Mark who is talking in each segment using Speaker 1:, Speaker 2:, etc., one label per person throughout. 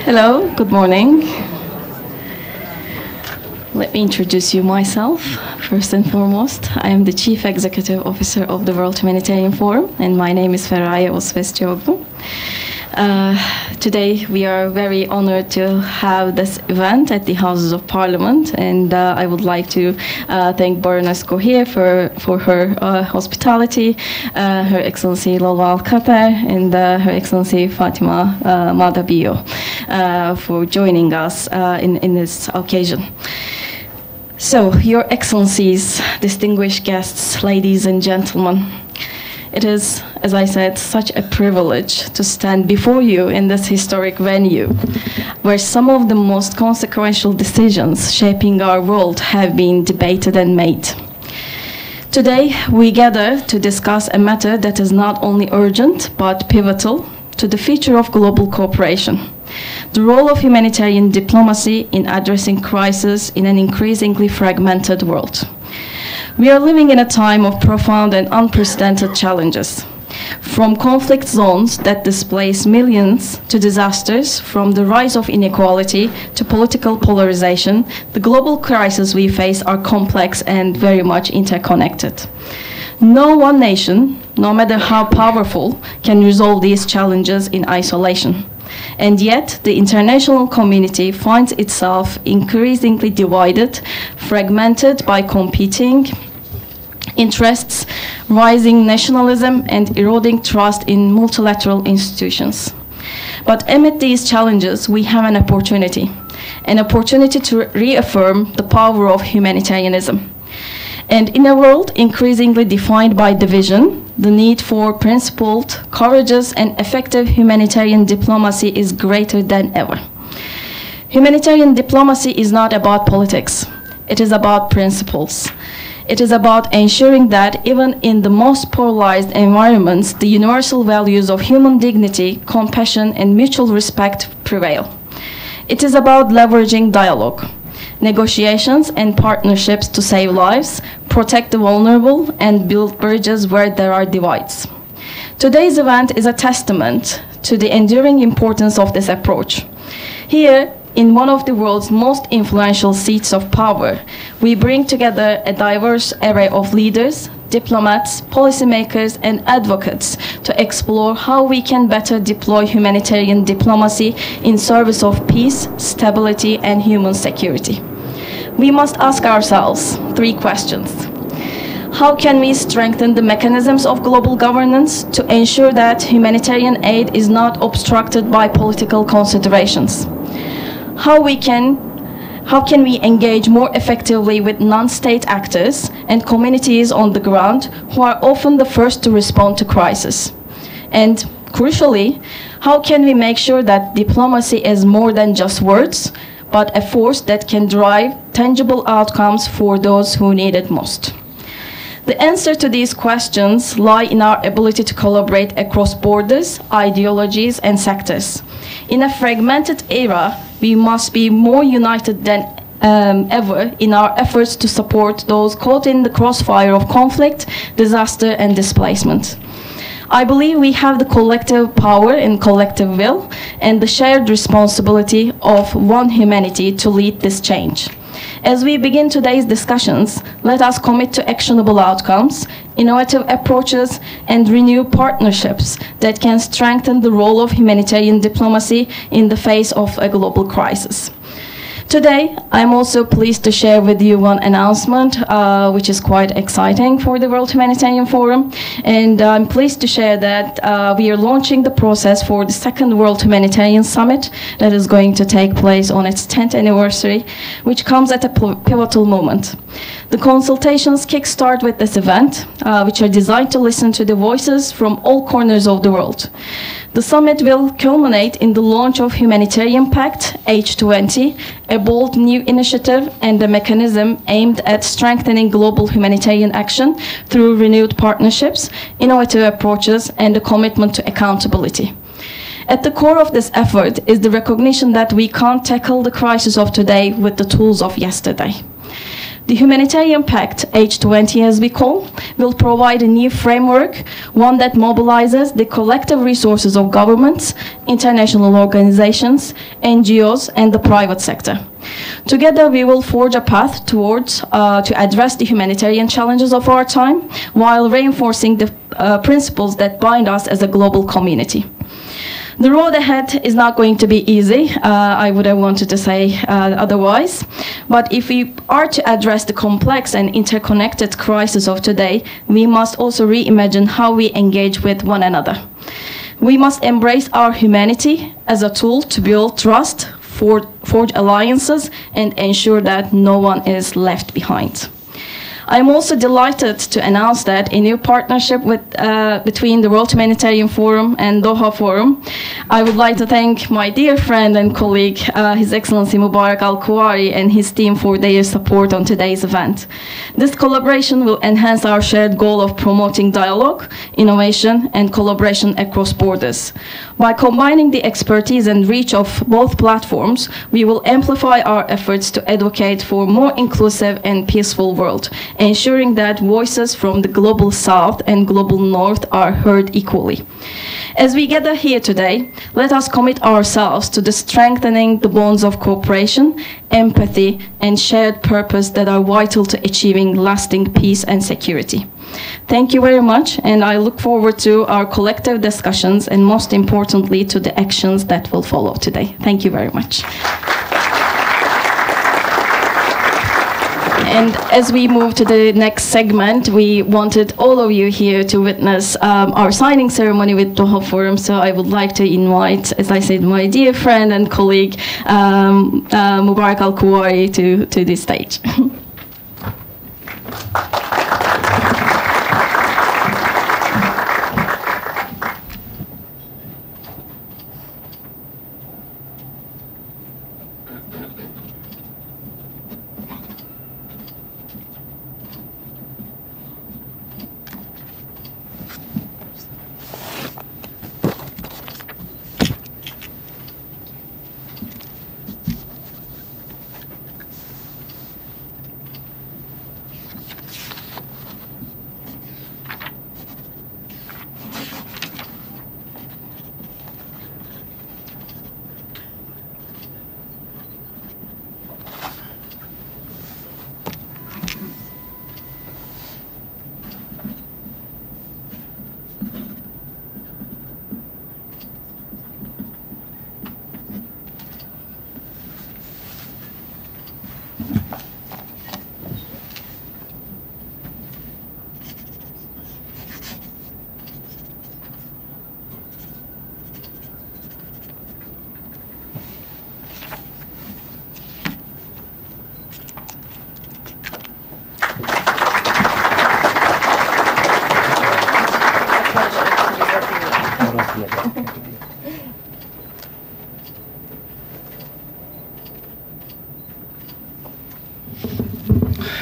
Speaker 1: Hello, good morning. Let me introduce you myself. First and foremost, I am the Chief Executive Officer of the World Humanitarian Forum, and my name is Feraye Osvestioğlu. Today, we are very honored to have this event at the Houses of Parliament, and I would like to thank Baroness Gohier for her hospitality, Her Excellency Lolwal Kaper, and Her Excellency Fatima Madabio for joining us in this occasion. So, Your Excellencies, distinguished guests, ladies and gentlemen, it is, as I said, such a privilege to stand before you in this historic venue, where some of the most consequential decisions shaping our world have been debated and made. Today, we gather to discuss a matter that is not only urgent, but pivotal to the future of global cooperation: the role of humanitarian diplomacy in addressing crises in an increasingly fragmented world. We are living in a time of profound and unprecedented challenges, from conflict zones that displace millions to disasters, from the rise of inequality to political polarization. The global crises we face are complex and very much interconnected. No one nation, no matter how powerful, can resolve these challenges in isolation. And yet, the international community finds itself increasingly divided, fragmented by competing interests, rising nationalism, and eroding trust in multilateral institutions. But amid these challenges, we have an opportunity to reaffirm the power of humanitarianism. And in a world increasingly defined by division, the need for principled, courageous, and effective humanitarian diplomacy is greater than ever. Humanitarian diplomacy is not about politics. It is about principles. It is about ensuring that even in the most polarized environments, the universal values of human dignity, compassion, and mutual respect prevail. It is about leveraging dialogue, negotiations, and partnerships to save lives, protect the vulnerable, and build bridges where there are divides. Today's event is a testament to the enduring importance of this approach. Here, in one of the world's most influential seats of power, we bring together a diverse array of leaders, diplomats, policymakers, and advocates to explore how we can better deploy humanitarian diplomacy in service of peace, stability, and human security. We must ask ourselves 3 questions. How can we strengthen the mechanisms of global governance to ensure that humanitarian aid is not obstructed by political considerations? How can we engage more effectively with non-state actors and communities on the ground who are often the first to respond to crisis? And crucially, how can we make sure that diplomacy is more than just words, but a force that can drive tangible outcomes for those who need it most? The answer to these questions lie in our ability to collaborate across borders, ideologies, and sectors. In a fragmented era, we must be more united than ever in our efforts to support those caught in the crossfire of conflict, disaster, and displacement. I believe we have the collective power and collective will and the shared responsibility of one humanity to lead this change. As we begin today's discussions, let us commit to actionable outcomes, innovative approaches, and renewed partnerships that can strengthen the role of humanitarian diplomacy in the face of a global crisis. Today, I'm also pleased to share with you one announcement, which is quite exciting for the World Humanitarian Forum. And I'm pleased to share that we are launching the process for the second World Humanitarian Summit that is going to take place on its 10th anniversary, which comes at a pivotal moment. The consultations kickstart with this event, which are designed to listen to the voices from all corners of the world. The summit will culminate in the launch of Humanitarian Pact, H20, a bold new initiative and a mechanism aimed at strengthening global humanitarian action through renewed partnerships, innovative approaches, and a commitment to accountability. At the core of this effort is the recognition that we can't tackle the crisis of today with the tools of yesterday. The Humanitarian Pact, H20 as we call, will provide a new framework, one that mobilizes the collective resources of governments, international organizations, NGOs, and the private sector. Together, we will forge a path towards to address the humanitarian challenges of our time, while reinforcing the principles that bind us as a global community. The road ahead is not going to be easy. I would have wanted to say otherwise. But if we are to address the complex and interconnected crises of today, we must also reimagine how we engage with one another. We must embrace our humanity as a tool to build trust, forge alliances, and ensure that no one is left behind. I'm also delighted to announce that a new partnership between the World Humanitarian Forum and Doha Forum. I would like to thank my dear friend and colleague, His Excellency Mubarak Al-Kuwari, and his team for their support on today's event. This collaboration will enhance our shared goal of promoting dialogue, innovation, and collaboration across borders. By combining the expertise and reach of both platforms, we will amplify our efforts to advocate for a more inclusive and peaceful world, ensuring that voices from the global South and global North are heard equally. As we gather here today, let us commit ourselves to the strengthening the bonds of cooperation, empathy, and shared purpose that are vital to achieving lasting peace and security. Thank you very much, and I look forward to our collective discussions and, most importantly, to the actions that will follow today. Thank you very much. And as we move to the next segment, we wanted all of you here to witness our signing ceremony with Doha Forum. So I would like to invite, as I said, my dear friend and colleague, Mubarak Al-Kuwari to this stage.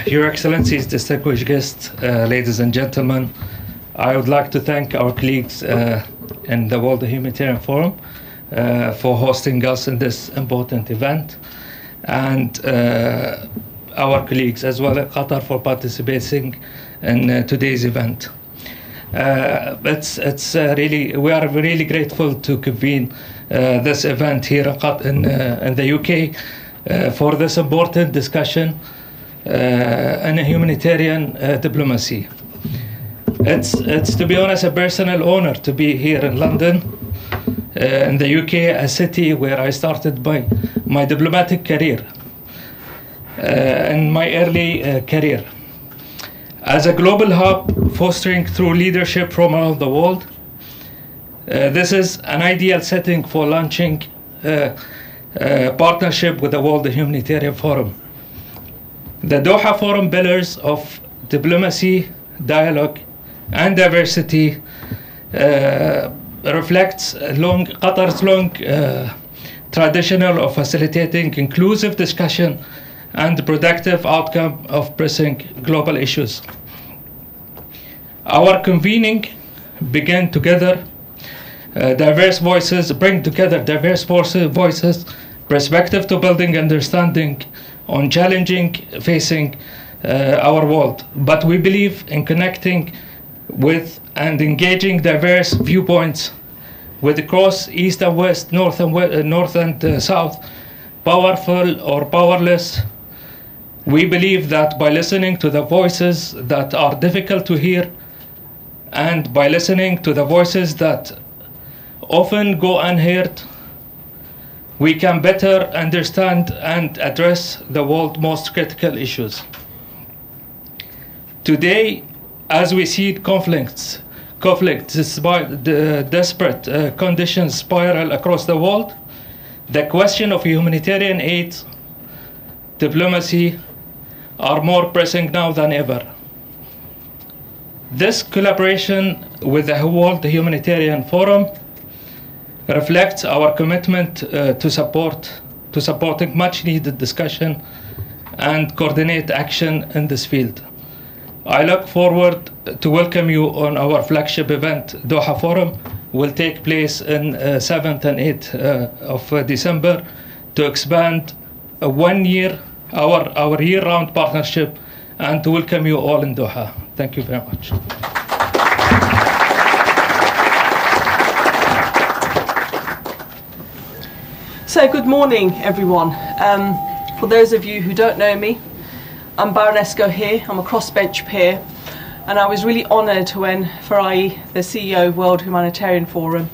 Speaker 2: Your Excellencies, distinguished guests, ladies and gentlemen, I would like to thank our colleagues in the World Humanitarian Forum for hosting us in this important event, and our colleagues as well in Qatar for participating in today's event. We are really grateful to convene this event here in the UK for this important discussion in a humanitarian diplomacy. It's to be honest a personal honor to be here in London, in the UK, a city where I started my diplomatic career, in my early career. As a global hub fostering through leadership from around the world, this is an ideal setting for launching partnership with the World Humanitarian Forum. The Doha Forum pillars of diplomacy, dialogue, and diversity reflects Qatar's long tradition of facilitating inclusive discussion and productive outcome of pressing global issues. Our convening began together. Bring together diverse voices, perspective to building understanding on challenging facing our world. But we believe in connecting with and engaging diverse viewpoints with across East and West, North and South, powerful or powerless. We believe that by listening to the voices that are difficult to hear, and by listening to the voices that often go unheard, we can better understand and address the world's most critical issues. Today, as we see conflicts despite the desperate conditions spiral across the world, the question of humanitarian aid, diplomacy, are more pressing now than ever. This collaboration with the World Humanitarian Forum reflects our commitment to supporting much needed discussion and coordinate action in this field. I look forward to welcome you on our flagship event. Doha Forum will take place in 7th and 8th of December to expand our year-round partnership and to welcome you all in Doha. Thank you very much.
Speaker 3: So good morning, everyone. For those of you who don't know me, I'm Baroness Gohir. I'm a crossbench peer, and I was really honoured when Farai, the CEO of World Humanitarian Forum,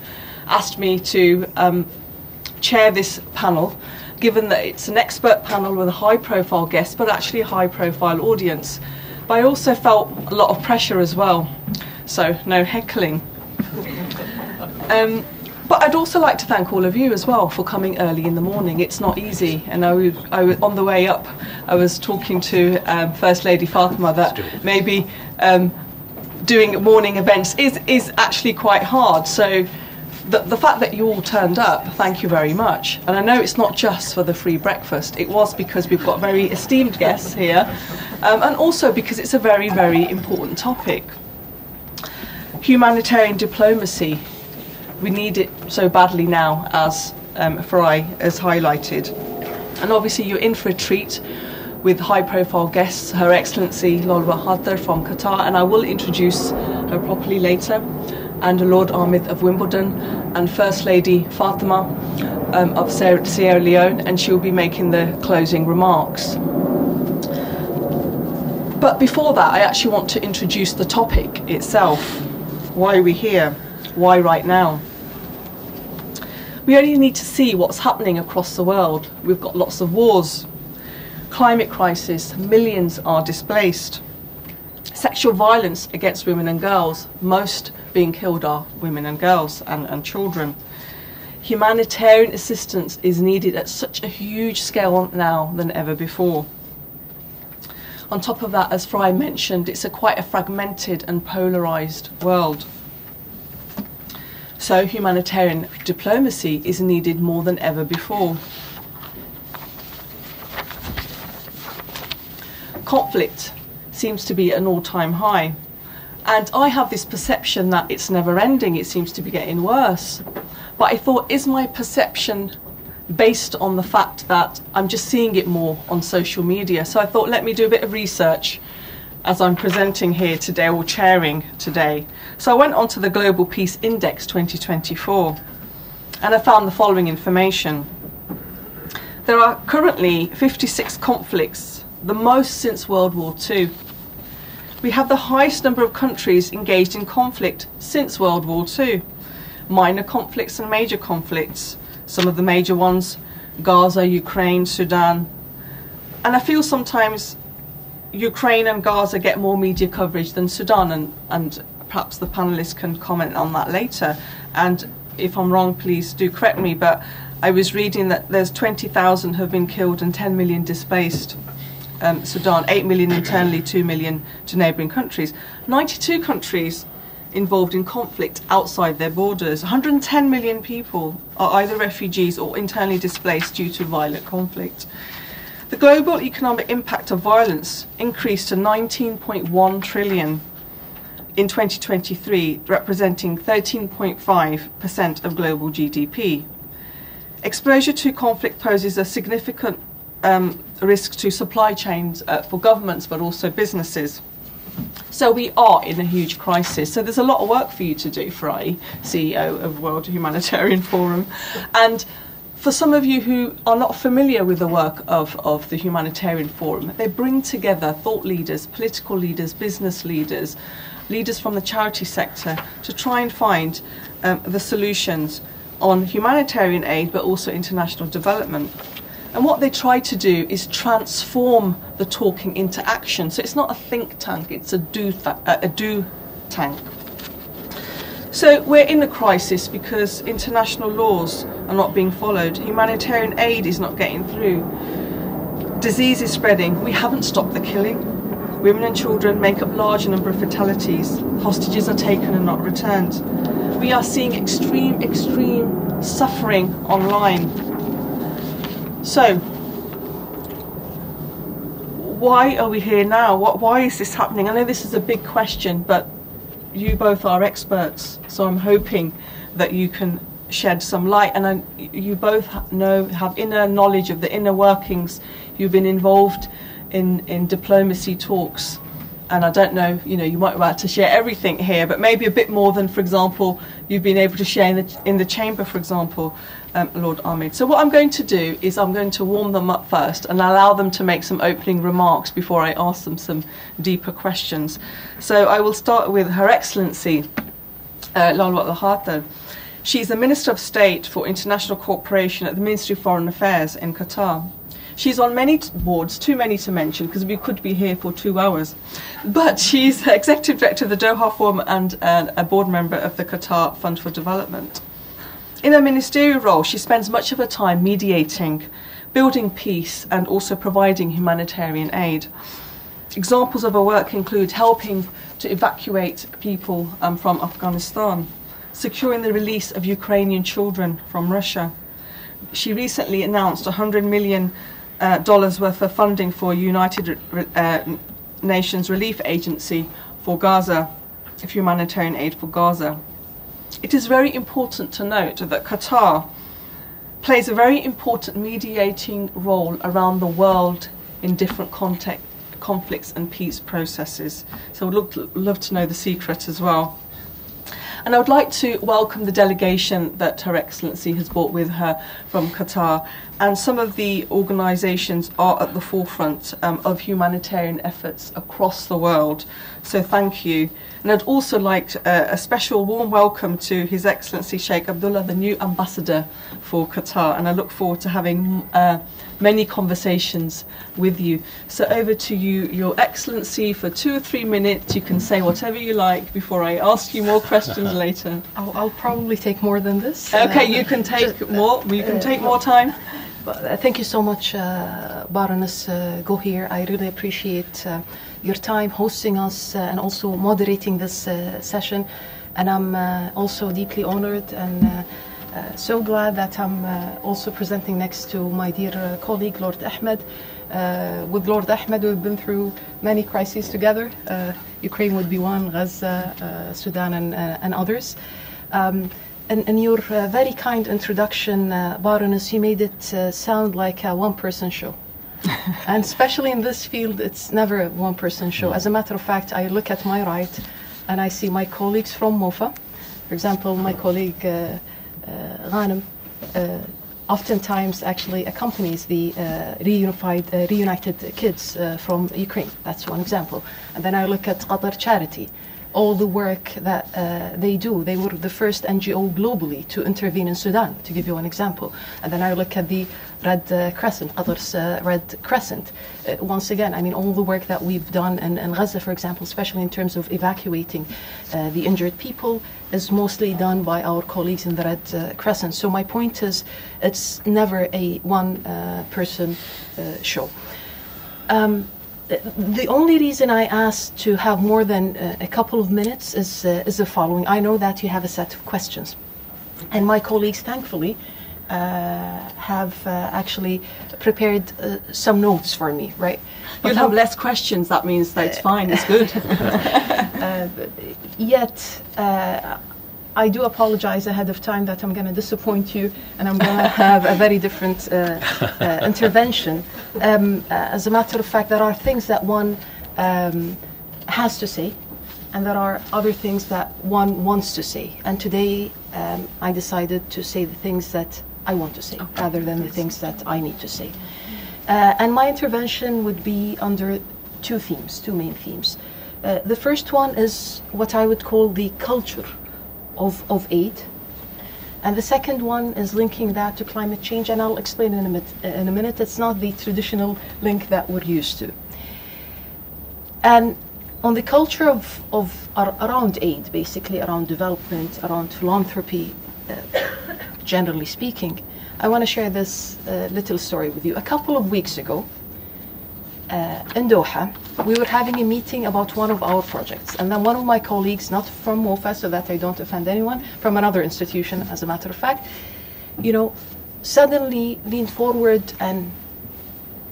Speaker 3: asked me to chair this panel, given that it's an expert panel with a high-profile guest, but actually a high-profile audience. But I also felt a lot of pressure as well, so no heckling. But I'd also like to thank all of you as well for coming early in the morning. It's not easy, and on the way up, I was talking to First Lady Fatima that maybe doing morning events is actually quite hard. So the fact that you all turned up, thank you very much. And I know it's not just for the free breakfast. It was because we've got very esteemed guests here, and also because it's a very, very important topic. Humanitarian diplomacy. We need it so badly now, as Farai has highlighted. And obviously you're in for a treat with high-profile guests, Her Excellency Lolwa Khater from Qatar, and I will introduce her properly later, and Lord Ahmed of Wimbledon, and First Lady Fatima of Sierra Leone, and she'll be making the closing remarks. But before that, I actually want to introduce the topic itself. Why are we here? Why right now? We only need to see what's happening across the world. We've got lots of wars, climate crisis, millions are displaced, sexual violence against women and girls, most being killed are women and girls and children. Humanitarian assistance is needed at such a huge scale now than ever before. On top of that, as Farai mentioned, it's quite a fragmented and polarized world. So humanitarian diplomacy is needed more than ever before. Conflict seems to be at an all-time high. And I have this perception that it's never ending, it seems to be getting worse. But I thought, is my perception based on the fact that I'm just seeing it more on social media? So I thought, let me do a bit of research as I'm presenting here today, or chairing today. So I went onto the Global Peace Index 2024, and I found the following information. There are currently 56 conflicts, the most since World War II. We have the highest number of countries engaged in conflict since World War II. Minor conflicts and major conflicts. Some of the major ones, Gaza, Ukraine, Sudan. And I feel sometimes Ukraine and Gaza get more media coverage than Sudan, and perhaps the panelists can comment on that later. And if I'm wrong, please do correct me, but I was reading that there's 20,000 have been killed and 10 million displaced. Sudan, 8 million internally, 2 million to neighbouring countries. 92 countries involved in conflict outside their borders. 110 million people are either refugees or internally displaced due to violent conflict. The global economic impact of violence increased to 19.1 trillion in 2023, representing 13.5% of global GDP. Exposure to conflict poses a significant risks to supply chains for governments, but also businesses. So we are in a huge crisis. So there's a lot of work for you to do, Fry, CEO of World Humanitarian Forum. And for some of you who are not familiar with the work of the Humanitarian Forum, they bring together thought leaders, political leaders, business leaders, leaders from the charity sector to try and find the solutions on humanitarian aid, but also international development. And what they try to do is transform the talking into action. So it's not a think tank, it's a do tank. So we're in a crisis because international laws are not being followed. Humanitarian aid is not getting through. Disease is spreading. We haven't stopped the killing. Women and children make up large number of fatalities. Hostages are taken and not returned. We are seeing extreme suffering online. So, why are we here now? Why is this happening? I know this is a big question, but you both are experts, so I'm hoping that you can shed some light. And you both have inner knowledge of the inner workings. You've been involved in diplomacy talks, and I don't know, you might be able to share everything here, but maybe a bit more than, for example, you've been able to share in the chamber, for example, Lord Ahmed. So what I'm going to do is I'm going to warm them up first and allow them to make some opening remarks before I ask them some deeper questions. So I will start with Her Excellency, Lalwat Al-Khater. She's the Minister of State for International Cooperation at the Ministry of Foreign Affairs in Qatar. She's on many boards, too many to mention, because we could be here for 2 hours. But she's Executive Director of the Doha Forum and a board member of the Qatar Fund for Development. In her ministerial role, she spends much of her time mediating, building peace, and also providing humanitarian aid. Examples of her work include helping to evacuate people from Afghanistan, securing the release of Ukrainian children from Russia. She recently announced $100 million worth of funding for United Nations Relief Agency for Gaza, of humanitarian aid for Gaza. It is very important to note that Qatar plays a very important mediating role around the world in different conflicts and peace processes. So we'd love to know the secret as well. And I would like to welcome the delegation that Her Excellency has brought with her from Qatar. And some of the organisations are at the forefront of humanitarian efforts across the world. So thank you. And I'd also like a special warm welcome to His Excellency Sheikh Abdullah, the new ambassador for Qatar. And I look forward to having many conversations with you. So over to you, Your Excellency, for 2 or 3 minutes. You can say whatever you like before I ask you more questions later.
Speaker 4: I'll probably take more than this.
Speaker 3: Okay, you can take more. You can take more time.
Speaker 4: Thank you so much, Baroness Gohir. I really appreciate your time hosting us and also moderating this session. And I'm also deeply honored and so glad that I'm also presenting next to my dear colleague, Lord Ahmed. With Lord Ahmed, we've been through many crises together. Ukraine would be one, Gaza, Sudan, and others. In your very kind introduction, Baroness, you made it sound like a one-person show. And especially in this field, it's never a one-person show. As a matter of fact, I look at my right and I see my colleagues from MOFA. For example, my colleague Ghanem oftentimes actually accompanies the reunited kids from Ukraine. That's one example. And then I look at Qatar Charity. All the work that they do. They were the first NGO globally to intervene in Sudan, to give you one example. And then I look at the Red Crescent, Qatar's Red Crescent. Once again, I mean, all the work that we've done in Gaza, for example, especially in terms of evacuating the injured people, is mostly done by our colleagues in the Red Crescent. So my point is, it's never a one-person show. The only reason I asked to have more than a couple of minutes is the following. I know that you have a set of questions, and my colleagues, thankfully, have actually prepared some notes for me, right?
Speaker 3: You'll have less questions, that means that it's fine, it's good.
Speaker 4: Yet, I do apologize ahead of time that I'm going to disappoint you and I'm going to have a very different intervention. As a matter of fact, there are things that one has to say, and there are other things that one wants to say. And today, I decided to say the things that I want to say, rather than the things that I need to say. And my intervention would be under two main themes. The first one is what I would call the culture of aid. And the second one is linking that to climate change, and I'll explain in a minute. It's not the traditional link that we're used to. And on the culture around aid, basically around development, around philanthropy, generally speaking, I want to share this little story with you. A couple of weeks ago, in Doha, we were having a meeting about one of our projects, and then one of my colleagues, not from MOFA, so that I don't offend anyone, from another institution, as a matter of fact, suddenly leaned forward and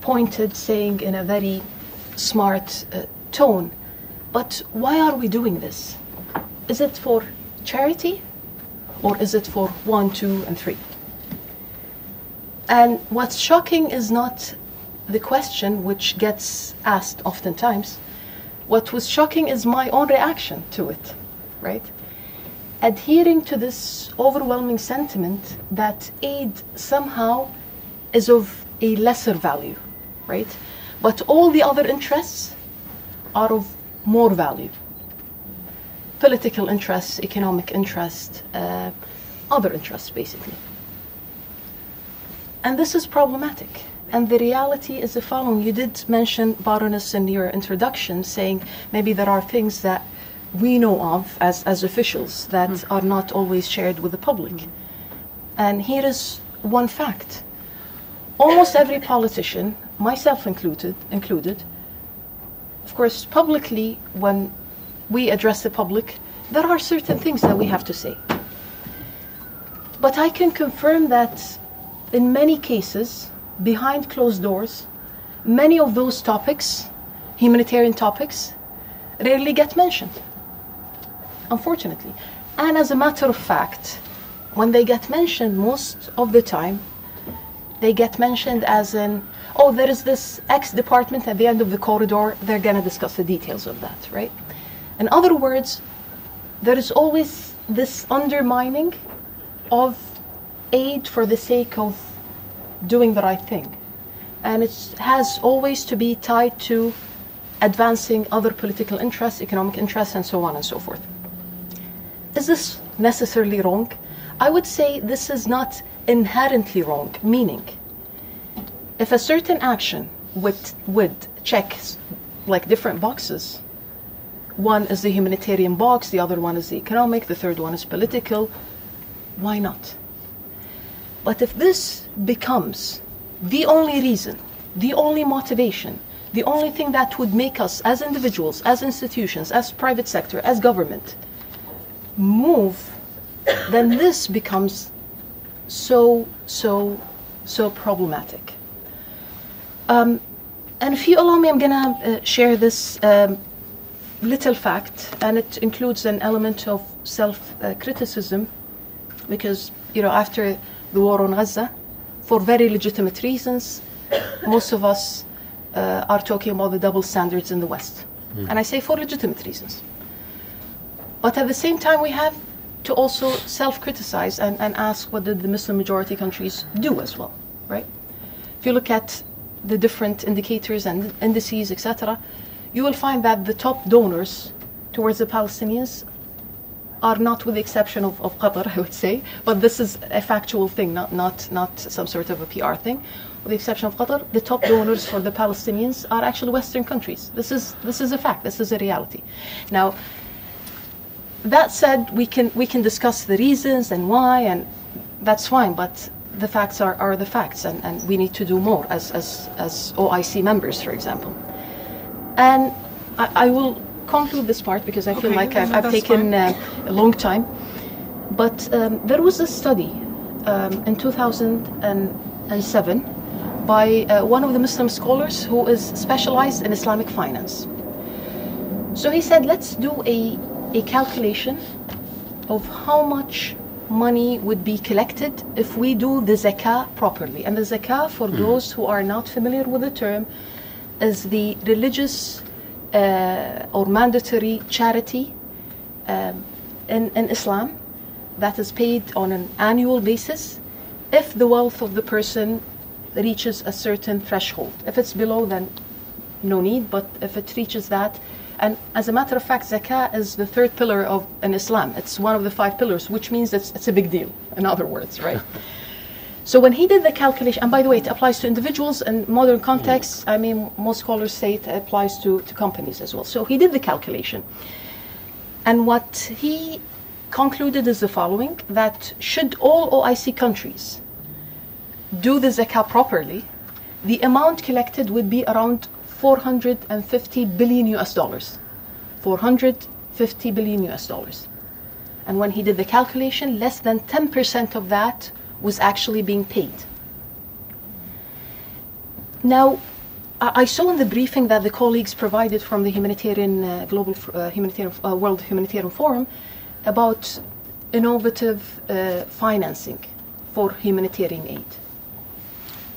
Speaker 4: pointed, saying in a very smart tone, "But why are we doing this? Is it for charity, or is it for 1, 2, and 3? And what's shocking is not the question, which gets asked oftentimes. What was shocking is my own reaction to it, right? Adhering to this overwhelming sentiment that aid somehow is of a lesser value, right? But all the other interests are of more value. Political interests, economic interests, other interests, basically. And this is problematic. And the reality is the following. You did mention, Baroness, in your introduction, saying maybe there are things that we know of as officials that are not always shared with the public. And here is one fact. Almost every politician, myself included, of course, publicly, when we address the public, there are certain things that we have to say. But I can confirm that in many cases, behind closed doors, many of those topics, humanitarian topics, rarely get mentioned, unfortunately. And as a matter of fact, when they get mentioned, most of the time, they get mentioned as in, oh, there is this X department at the end of the corridor, they're going to discuss the details of that, right? In other words, there is always this undermining of aid for the sake of doing the right thing. And it has always to be tied to advancing other political interests, economic interests, and so on and so forth. Is this necessarily wrong? I would say this is not inherently wrong, meaning if a certain action would check like different boxes, one is the humanitarian box, the other one is the economic, the third one is political, why not? But if this becomes the only reason, the only motivation, the only thing that would make us as individuals, as institutions, as private sector, as government, move, then this becomes so problematic. And if you allow me, I'm gonna share this little fact, and it includes an element of self-criticism, because, after the war on Gaza, for very legitimate reasons, most of us are talking about the double standards in the West. And I say for legitimate reasons. But at the same time, we have to also self-criticize and ask, what did the Muslim majority countries do as well, right? If you look at the different indicators and indices, etc., you will find that the top donors towards the Palestinians are not, with the exception of Qatar, I would say, but this is a factual thing, not some sort of a PR thing. With the exception of Qatar, the top donors for the Palestinians are actually Western countries. This is a fact. This is a reality. Now, that said, we can discuss the reasons and why, and that's fine. But the facts are the facts, and we need to do more as OIC members, for example. And I will conclude this part because I feel like I've taken a long time. But there was a study in 2007 by one of the Muslim scholars who is specialized in Islamic finance. So he said, let's do a calculation of how much money would be collected if we do the zakah properly. And the zakah, for those who are not familiar with the term, is the religious or mandatory charity in Islam that is paid on an annual basis if the wealth of the person reaches a certain threshold. If it's below, then no need, but if it reaches that, and as a matter of fact, zakah is the third pillar of in Islam. It's one of the 5 pillars, which means it's a big deal, in other words, right? So when he did the calculation, and by the way, it applies to individuals in modern contexts. I mean, most scholars say it applies to companies as well. So he did the calculation. And what he concluded is the following, that should all OIC countries do the zakah properly, the amount collected would be around 450 billion US dollars. 450 billion US dollars. And when he did the calculation, less than 10% of that was actually being paid. Now, I saw in the briefing that the colleagues provided from the Humanitarian World Humanitarian Forum about innovative financing for humanitarian aid.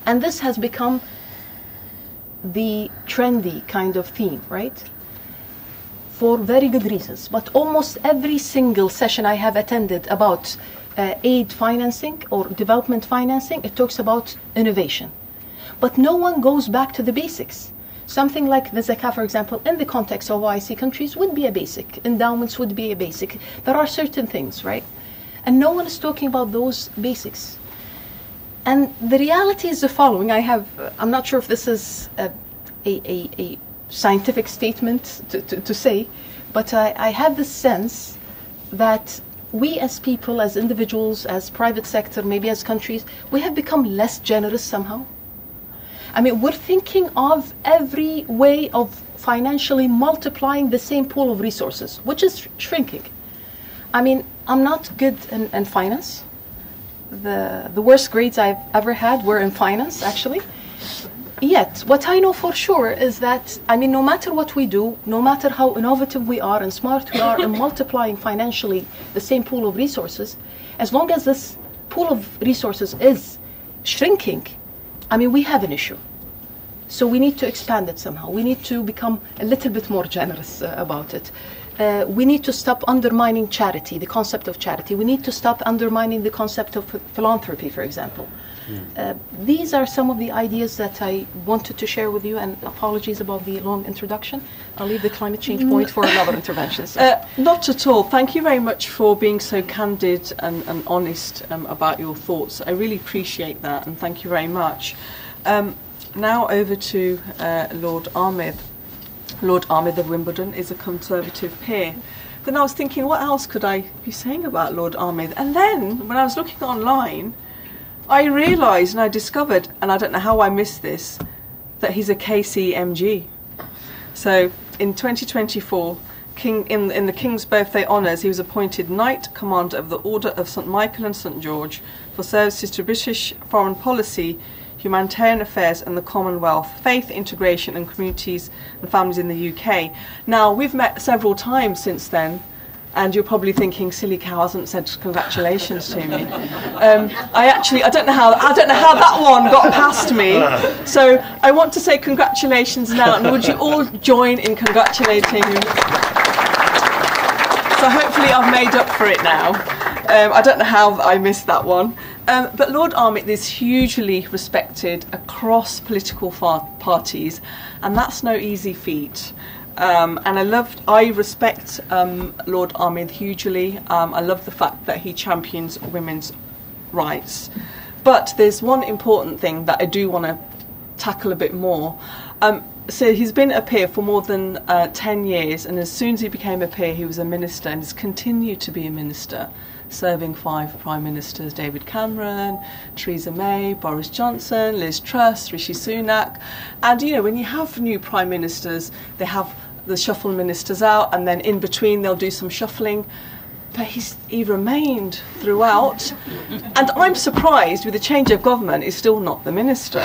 Speaker 4: And this has become the trendy kind of theme, right? For very good reasons. But almost every single session I have attended about aid financing or development financing, it talks about innovation. But no one goes back to the basics. Something like the zakah, for example, in the context of OIC countries would be a basic. Endowments would be a basic. There are certain things, right? And no one is talking about those basics. And the reality is the following. I'm not sure if this is a scientific statement to say, but I have the sense that we as people, as individuals, as private sector, maybe as countries, we have become less generous somehow. I mean, we're thinking of every way of financially multiplying the same pool of resources, which is shrinking. I mean, I'm not good in finance. The worst grades I've ever had were in finance, actually. Yet, what I know for sure is that, I mean, no matter what we do, no matter how innovative we are and smart we are in multiplying financially the same pool of resources, as long as this pool of resources is shrinking, I mean, we have an issue. So we need to expand it somehow. We need to become a little bit more generous about it. We need to stop undermining charity, the concept of charity. We need to stop undermining the concept of philanthropy, for example. These are some of the ideas that I wanted to share with you, and apologies about the long introduction. I'll leave the climate change point for another intervention.
Speaker 3: Not at all. Thank you very much for being so candid and honest about your thoughts. I really appreciate that, and thank you very much. Now over to Lord Ahmed. Lord Ahmed of Wimbledon is a Conservative peer. Then I was thinking, what else could I be saying about Lord Ahmed? And then, when I was looking online, I realised and I discovered, and I don't know how I missed this, that he's a KCMG. So, in 2024, in the King's Birthday Honours, he was appointed Knight Commander of the Order of St Michael and St George for services to British foreign policy, humanitarian affairs and the Commonwealth, faith, integration and communities and families in the UK. Now, we've met several times since then, and you're probably thinking, silly cow hasn't said congratulations to me. I don't know how that one got past me. So I want to say congratulations now, and would you all join in congratulating me? So hopefully I've made up for it now. I don't know how I missed that one. But Lord Ahmed is hugely respected across political parties, and that's no easy feat. And I respect Lord Ahmed hugely. I love the fact that he champions women's rights. But there's one important thing that I do want to tackle a bit more. So he's been a peer for more than 10 years, and as soon as he became a peer, he was a minister and has continued to be a minister, serving 5 prime ministers: David Cameron, Theresa May, Boris Johnson, Liz Truss, Rishi Sunak. And you know, when you have new prime ministers, they have the shuffle ministers out, and then in between they'll do some shuffling. but he remained throughout. And I'm surprised, with the change of government, he's still not the minister.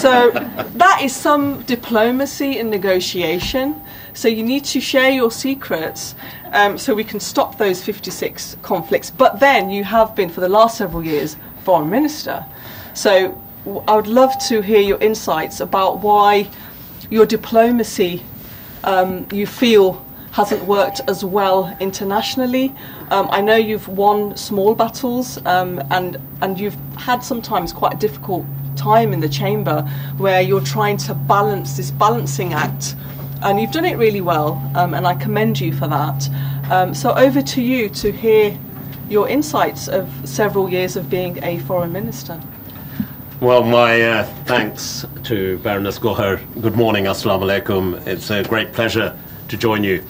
Speaker 3: So that is some diplomacy and negotiation. So you need to share your secrets so we can stop those 56 conflicts. But then you have been, for the last several years, foreign minister. So I would love to hear your insights about why your diplomacy you feel hasn't worked as well internationally. I know you've won small battles and you've had sometimes quite a difficult time in the chamber where you're trying to balance this balancing act, and you've done it really well, and I commend you for that. So over to you to hear your insights of several years of being a foreign minister.
Speaker 5: Well, my thanks to Baroness Goher. Good morning, assalamu alaikum. It's a great pleasure to join you.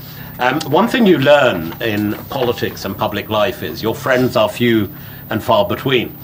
Speaker 5: One thing you learn in politics and public life is your friends are few and far between.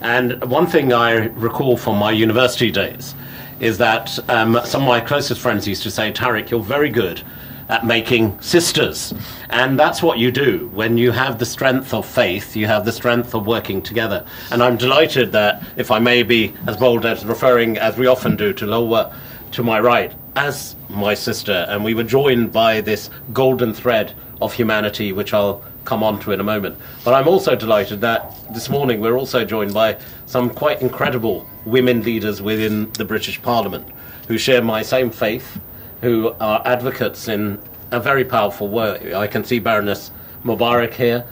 Speaker 5: And one thing I recall from my university days is that some of my closest friends used to say, Tariq, you're very good at making sisters. And that's what you do. When you have the strength of faith, you have the strength of working together. And I'm delighted that, if I may be as bold as referring, as we often do, to Lowa to my right, as my sister, and we were joined by this golden thread of humanity, which I'll come on to in a moment. But I'm also delighted that this morning we're also joined by some quite incredible women leaders within the British Parliament who share my same faith, who are advocates in a very powerful way. I can see Baroness Mubarak here.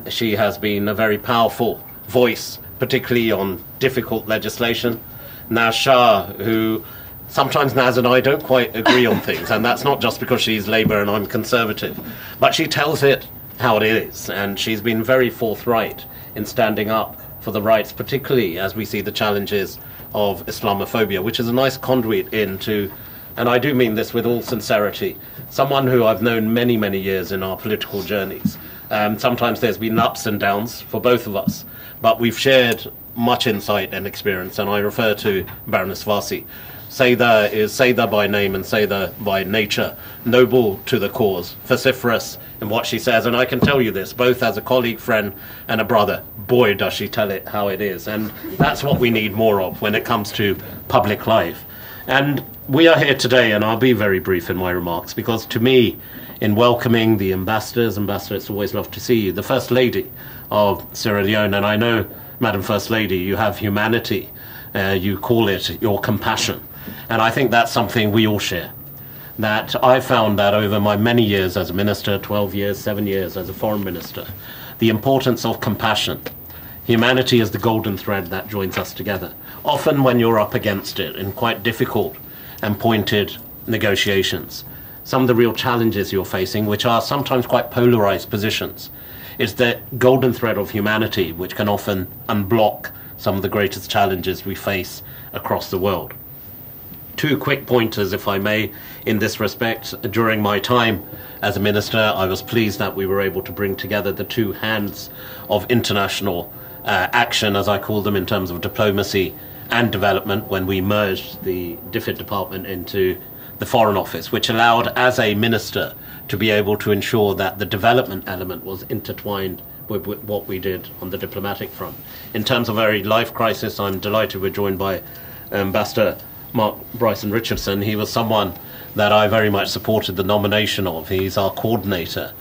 Speaker 5: She has been a very powerful voice, particularly on difficult legislation. Naz Shah, who sometimes Naz and I don't quite agree on things, and that's not just because she's Labour and I'm Conservative, but she tells it how it is, and she's been very forthright in standing up for the rights, particularly as we see the challenges of Islamophobia, which is a nice conduit into, and I do mean this with all sincerity, someone who I've known many, many years in our political journeys. Sometimes there's been ups and downs for both of us, but we've shared much insight and experience, and I refer to Baroness Vasi. Sayda is Sayda by name and Sayda by nature, noble to the cause, vociferous in what she says, and I can tell you this, both as a colleague, friend, and a brother, boy does she tell it how it is, and that's what we need more of when it comes to public life. And we are here today, and I'll be very brief in my remarks, because to me, in welcoming the ambassadors, it's always loved to see you, the First Lady of Sierra Leone, and I know, Madam First Lady, you have humanity, you call it your compassion. And I think that's something we all share. That I found that over my many years as a minister, 12 years, 7 years as a foreign minister, the importance of compassion. Humanity is the golden thread that joins us together. Often when you're up against it in quite difficult and pointed negotiations, some of the real challenges you're facing, which are sometimes quite polarized positions, is the golden thread of humanity, which can often unblock some of the greatest challenges we face across the world. Two quick pointers, if I may, in this respect. During my time as a minister, I was pleased that we were able to bring together the two hands of international action, as I call them, in terms of diplomacy and development, when we merged the DFID department into the Foreign Office, which allowed, as a minister, to be able to ensure that the development element was intertwined with what we did on the diplomatic front. In terms of very life crisis, I'm delighted we're joined by Ambassador Mark Bryson Richardson. He was someone that I very much supported the nomination of. He's our coordinator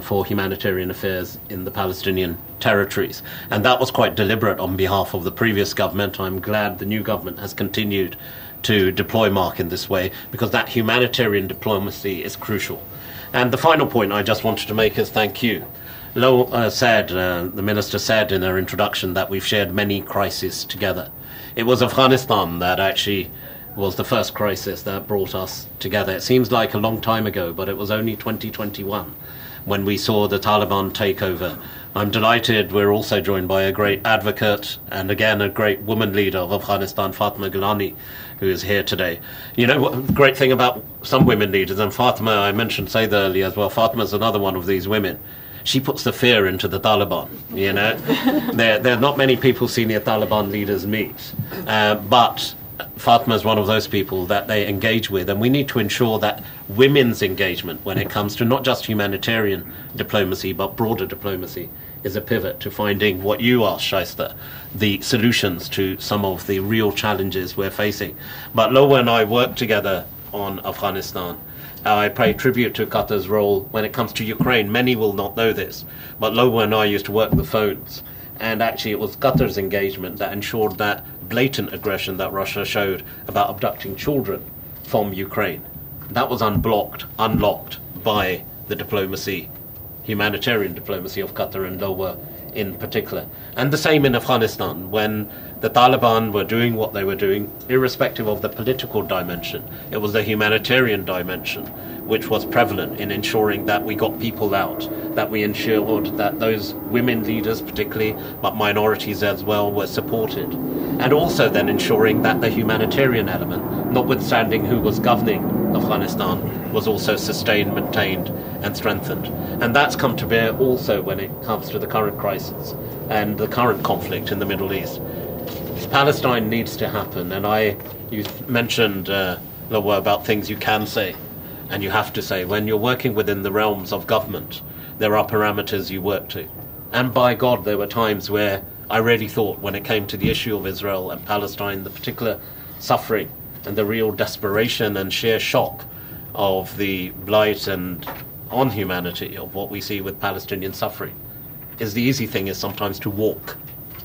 Speaker 5: for humanitarian affairs in the Palestinian territories. And that was quite deliberate on behalf of the previous government. I'm glad the new government has continued to deploy Mark in this way, because that humanitarian diplomacy is crucial. And the final point I just wanted to make is thank you. The minister said in her introduction that we've shared many crises together. It was Afghanistan that actually was the first crisis that brought us together. It seems like a long time ago, but it was only 2021 when we saw the Taliban take over. I'm delighted we're also joined by a great advocate and again a great woman leader of Afghanistan, Fatima Gilani, who is here today. You know what the great thing about some women leaders, and Fatima, I mentioned Sayda earlier as well, Fatima's another one of these women. She puts the fear into the Taliban, you know. There are not many people senior Taliban leaders meet, but Fatma is one of those people that they engage with, and we need to ensure that women's engagement when it comes to not just humanitarian diplomacy but broader diplomacy is a pivot to finding what you asked, Shaista, the solutions to some of the real challenges we're facing. But Lowa and I work together on Afghanistan. I pay tribute to Qatar's role when it comes to Ukraine. Many will not know this, but Lowa and I used to work the phones, and actually it was Qatar's engagement that ensured that blatant aggression that Russia showed about abducting children from Ukraine, that was unlocked by the diplomacy, humanitarian diplomacy of Qatar and Lowa in particular. And the same in Afghanistan, when the Taliban were doing what they were doing, irrespective of the political dimension. It was the humanitarian dimension which was prevalent in ensuring that we got people out, that we ensured that those women leaders particularly, but minorities as well, were supported. And also then ensuring that the humanitarian element, notwithstanding who was governing Afghanistan, was also sustained, maintained and strengthened. And that's come to bear also when it comes to the current crisis and the current conflict in the Middle East. Palestine needs to happen, and you mentioned, Lowa, about things you can say and you have to say. When you're working within the realms of government, there are parameters you work to. And by God, there were times where I really thought, when it came to the issue of Israel and Palestine, the particular suffering and the real desperation and sheer shock of the blight and on humanity of what we see with Palestinian suffering, is the easy thing is sometimes to walk,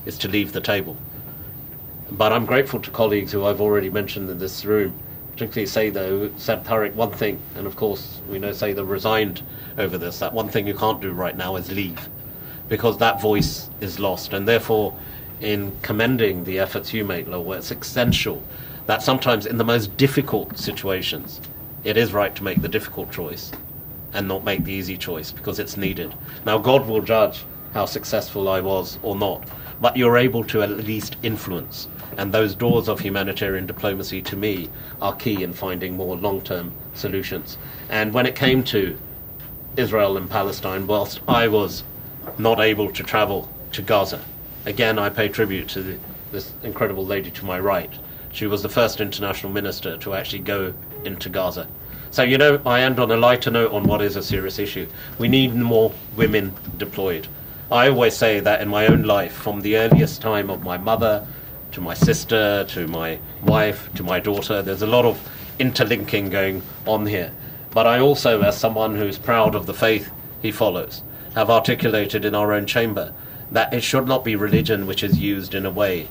Speaker 5: is to leave the table. But I'm grateful to colleagues who I've already mentioned in this room, particularly said Tariq one thing, and of course we know Sayda resigned over this, that one thing you can't do right now is leave, because that voice is lost. And therefore, in commending the efforts you make, Lowa, it's essential that sometimes in the most difficult situations, it is right to make the difficult choice and not make the easy choice, because it's needed. Now, God will judge how successful I was or not, but you're able to at least influence. And those doors of humanitarian diplomacy, to me, are key in finding more long-term solutions. And when it came to Israel and Palestine, whilst I was not able to travel to Gaza, again, I pay tribute to this incredible lady to my right. She was the first international minister to actually go into Gaza. So, you know, I end on a lighter note on what is a serious issue. We need more women deployed. I always say that in my own life, from the earliest time of my mother, to my sister, to my wife, to my daughter, there's a lot of interlinking going on here. But I also, as someone who's proud of the faith he follows, have articulated in our own chamber that it should not be religion which is used in a way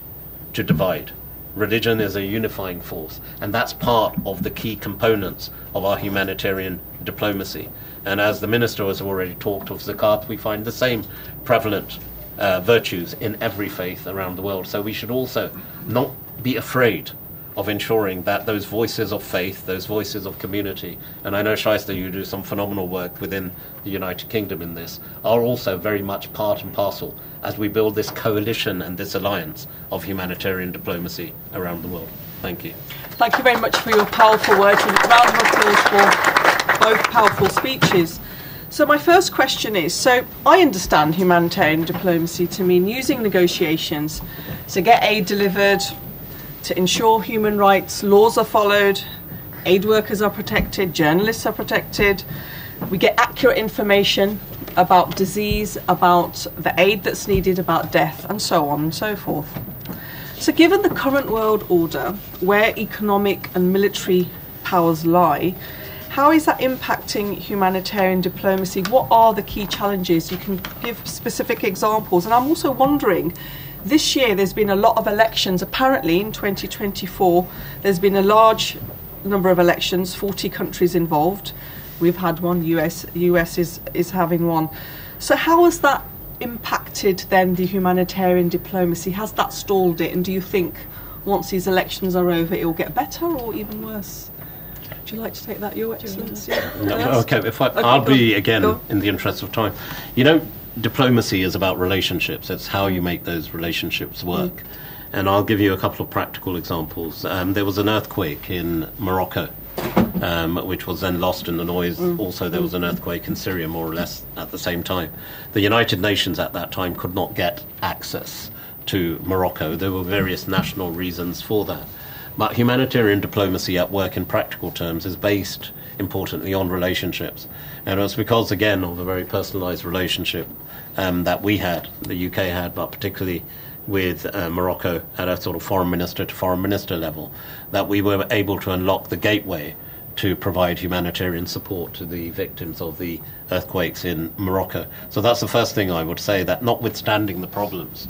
Speaker 5: to divide. Religion is a unifying force, and that's part of the key components of our humanitarian diplomacy. And as the Minister has already talked of zakat, we find the same prevalent virtues in every faith around the world. So we should also not be afraid of ensuring that those voices of faith, those voices of community, and I know, Shaista, you do some phenomenal work within the United Kingdom in this, are also very much part and parcel as we build this coalition and this alliance of humanitarian diplomacy around the world. Thank you.
Speaker 3: Thank you very much for your powerful words, and a round of applause for both powerful speeches. So my first question is, so I understand humanitarian diplomacy to mean using negotiations to get aid delivered, to ensure human rights, laws are followed, aid workers are protected, journalists are protected, we get accurate information about disease, about the aid that's needed, about death, and so on and so forth. So given the current world order, where economic and military powers lie, how is that impacting humanitarian diplomacy? What are the key challenges? You can give specific examples. And I'm also wondering, this year there's been a lot of elections. Apparently in 2024 there's been a large number of elections, 40 countries involved. We've had one, US is having one. So how has that impacted then the humanitarian diplomacy? Has that stalled it? And do you think once these elections are over it will get better or even worse? Would you like to take that, Your Excellency?
Speaker 5: No, okay, I'll be, again, in the interest of time. You know, diplomacy is about relationships. It's how you make those relationships work. And I'll give you a couple of practical examples. There was an earthquake in Morocco, which was then lost in the noise. Also, there was an earthquake in Syria, more or less, at the same time. The United Nations at that time could not get access to Morocco. There were various national reasons for that. But humanitarian diplomacy at work in practical terms is based, importantly, on relationships. And it's because, again, of a very personalised relationship that we had, the UK had, but particularly with Morocco at a sort of foreign minister to foreign minister level, that we were able to unlock the gateway to provide humanitarian support to the victims of the earthquakes in Morocco. So that's the first thing I would say, that notwithstanding the problems,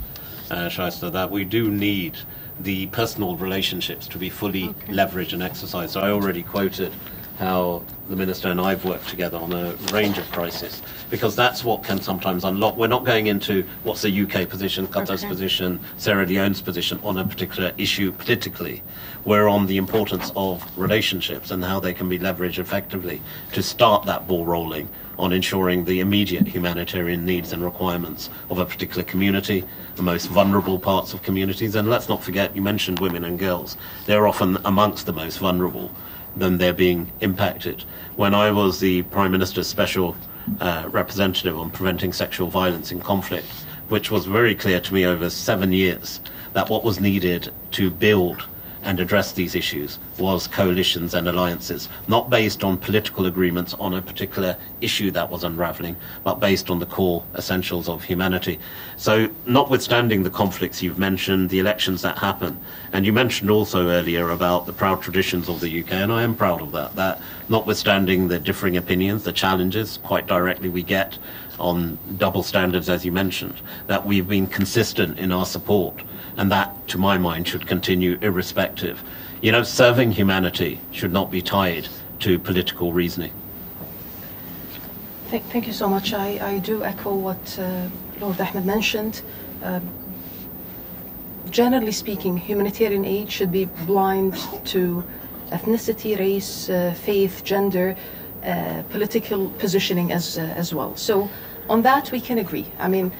Speaker 5: Shaista, that we do need the personal relationships to be fully leveraged and exercised. So I already quoted how the Minister and I've worked together on a range of crises, because that's what can sometimes unlock. We're not going into what's the UK position, Qatar's position, Sierra Leone's position on a particular issue politically. We're on the importance of relationships and how they can be leveraged effectively to start that ball rolling on ensuring the immediate humanitarian needs and requirements of a particular community, the most vulnerable parts of communities. And let's not forget, you mentioned women and girls. They're often amongst the most vulnerable than they're being impacted. When I was the Prime Minister's Special Representative on preventing sexual violence in conflict, which was very clear to me over 7 years that what was needed to build and address these issues was coalitions and alliances, not based on political agreements on a particular issue that was unraveling, but based on the core essentials of humanity. So notwithstanding the conflicts you've mentioned, the elections that happen, and you mentioned also earlier about the proud traditions of the UK, and I am proud of that, that notwithstanding the differing opinions, the challenges quite directly we get on double standards, as you mentioned, that we've been consistent in our support, and that, to my mind, should continue irrespective. You know, serving humanity should not be tied to political reasoning.
Speaker 4: Thank you so much. I do echo what Lord Ahmed mentioned. Generally speaking, humanitarian aid should be blind to ethnicity, race, faith, gender, political positioning as well. So on that we can agree. I mean,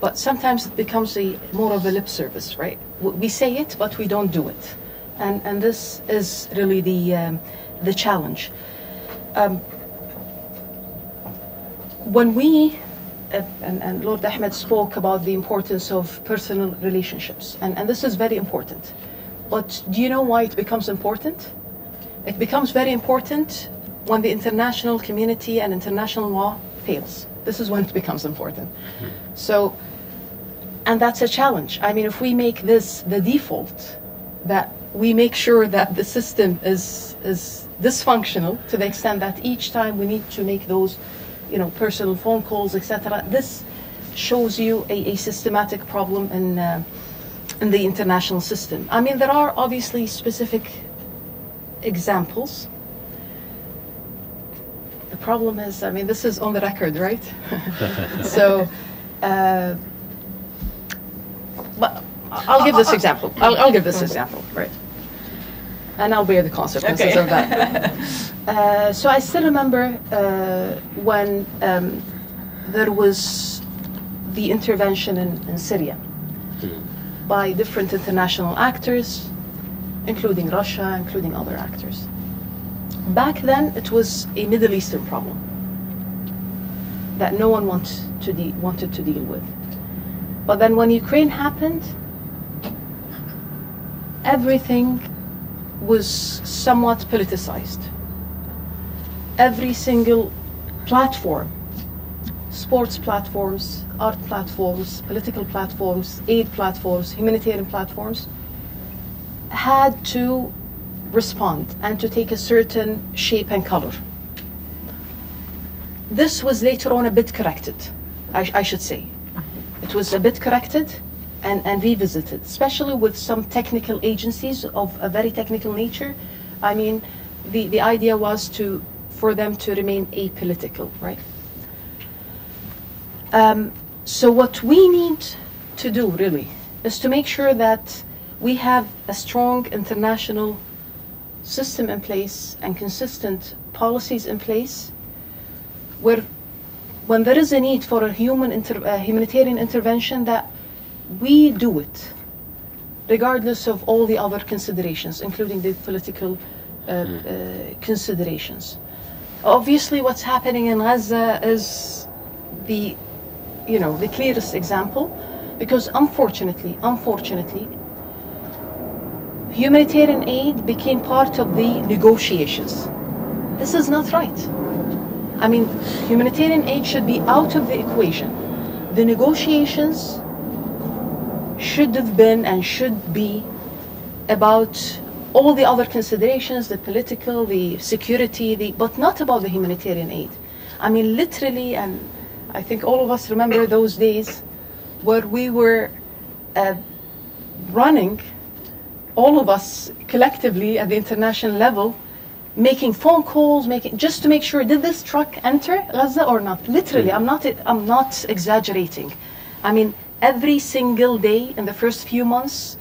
Speaker 4: but sometimes it becomes more of a lip service, right? We say it, but we don't do it, and this is really the challenge. When we and Lord Ahmed spoke about the importance of personal relationships, and this is very important. But do you know why it becomes important? It becomes very important when the international community and international law fails. This is when it becomes important. So, and that's a challenge. I mean, if we make this the default, that we make sure that the system is dysfunctional to the extent that each time we need to make those, you know, personal phone calls, etc. This shows you a systematic problem in the international system. I mean, there are obviously specific examples. The problem is, I mean, this is on the record, right? So, but I'll give this example. I'll give this example, right? And I'll bear the consequences of that. So I still remember when there was the intervention in Syria by different international actors, including Russia, including other actors. Back then, it was a Middle Eastern problem that no one wanted to deal with. But then when Ukraine happened, everything was somewhat politicized. Every single platform, sports platforms, art platforms, political platforms, aid platforms, humanitarian platforms, had to respond and to take a certain shape and color. This was later on a bit corrected, I should say. It was a bit corrected and revisited, especially with some technical agencies of a very technical nature. I mean, the idea was for them to remain apolitical, right? So what we need to do really is to make sure that we have a strong international system in place and consistent policies in place where when there is a need for a humanitarian intervention, that we do it regardless of all the other considerations, including the political considerations. Obviously what's happening in Gaza is the clearest example, because unfortunately humanitarian aid became part of the negotiations. This is not right. I mean, humanitarian aid should be out of the equation. The negotiations should have been and should be about all the other considerations, the political, the security, but not about the humanitarian aid. I mean, literally, and I think all of us remember those days where we were running, all of us collectively at the international level, making phone calls, just to make sure, did this truck enter Gaza or not? Literally, I'm not exaggerating. I mean, every single day in the first few months,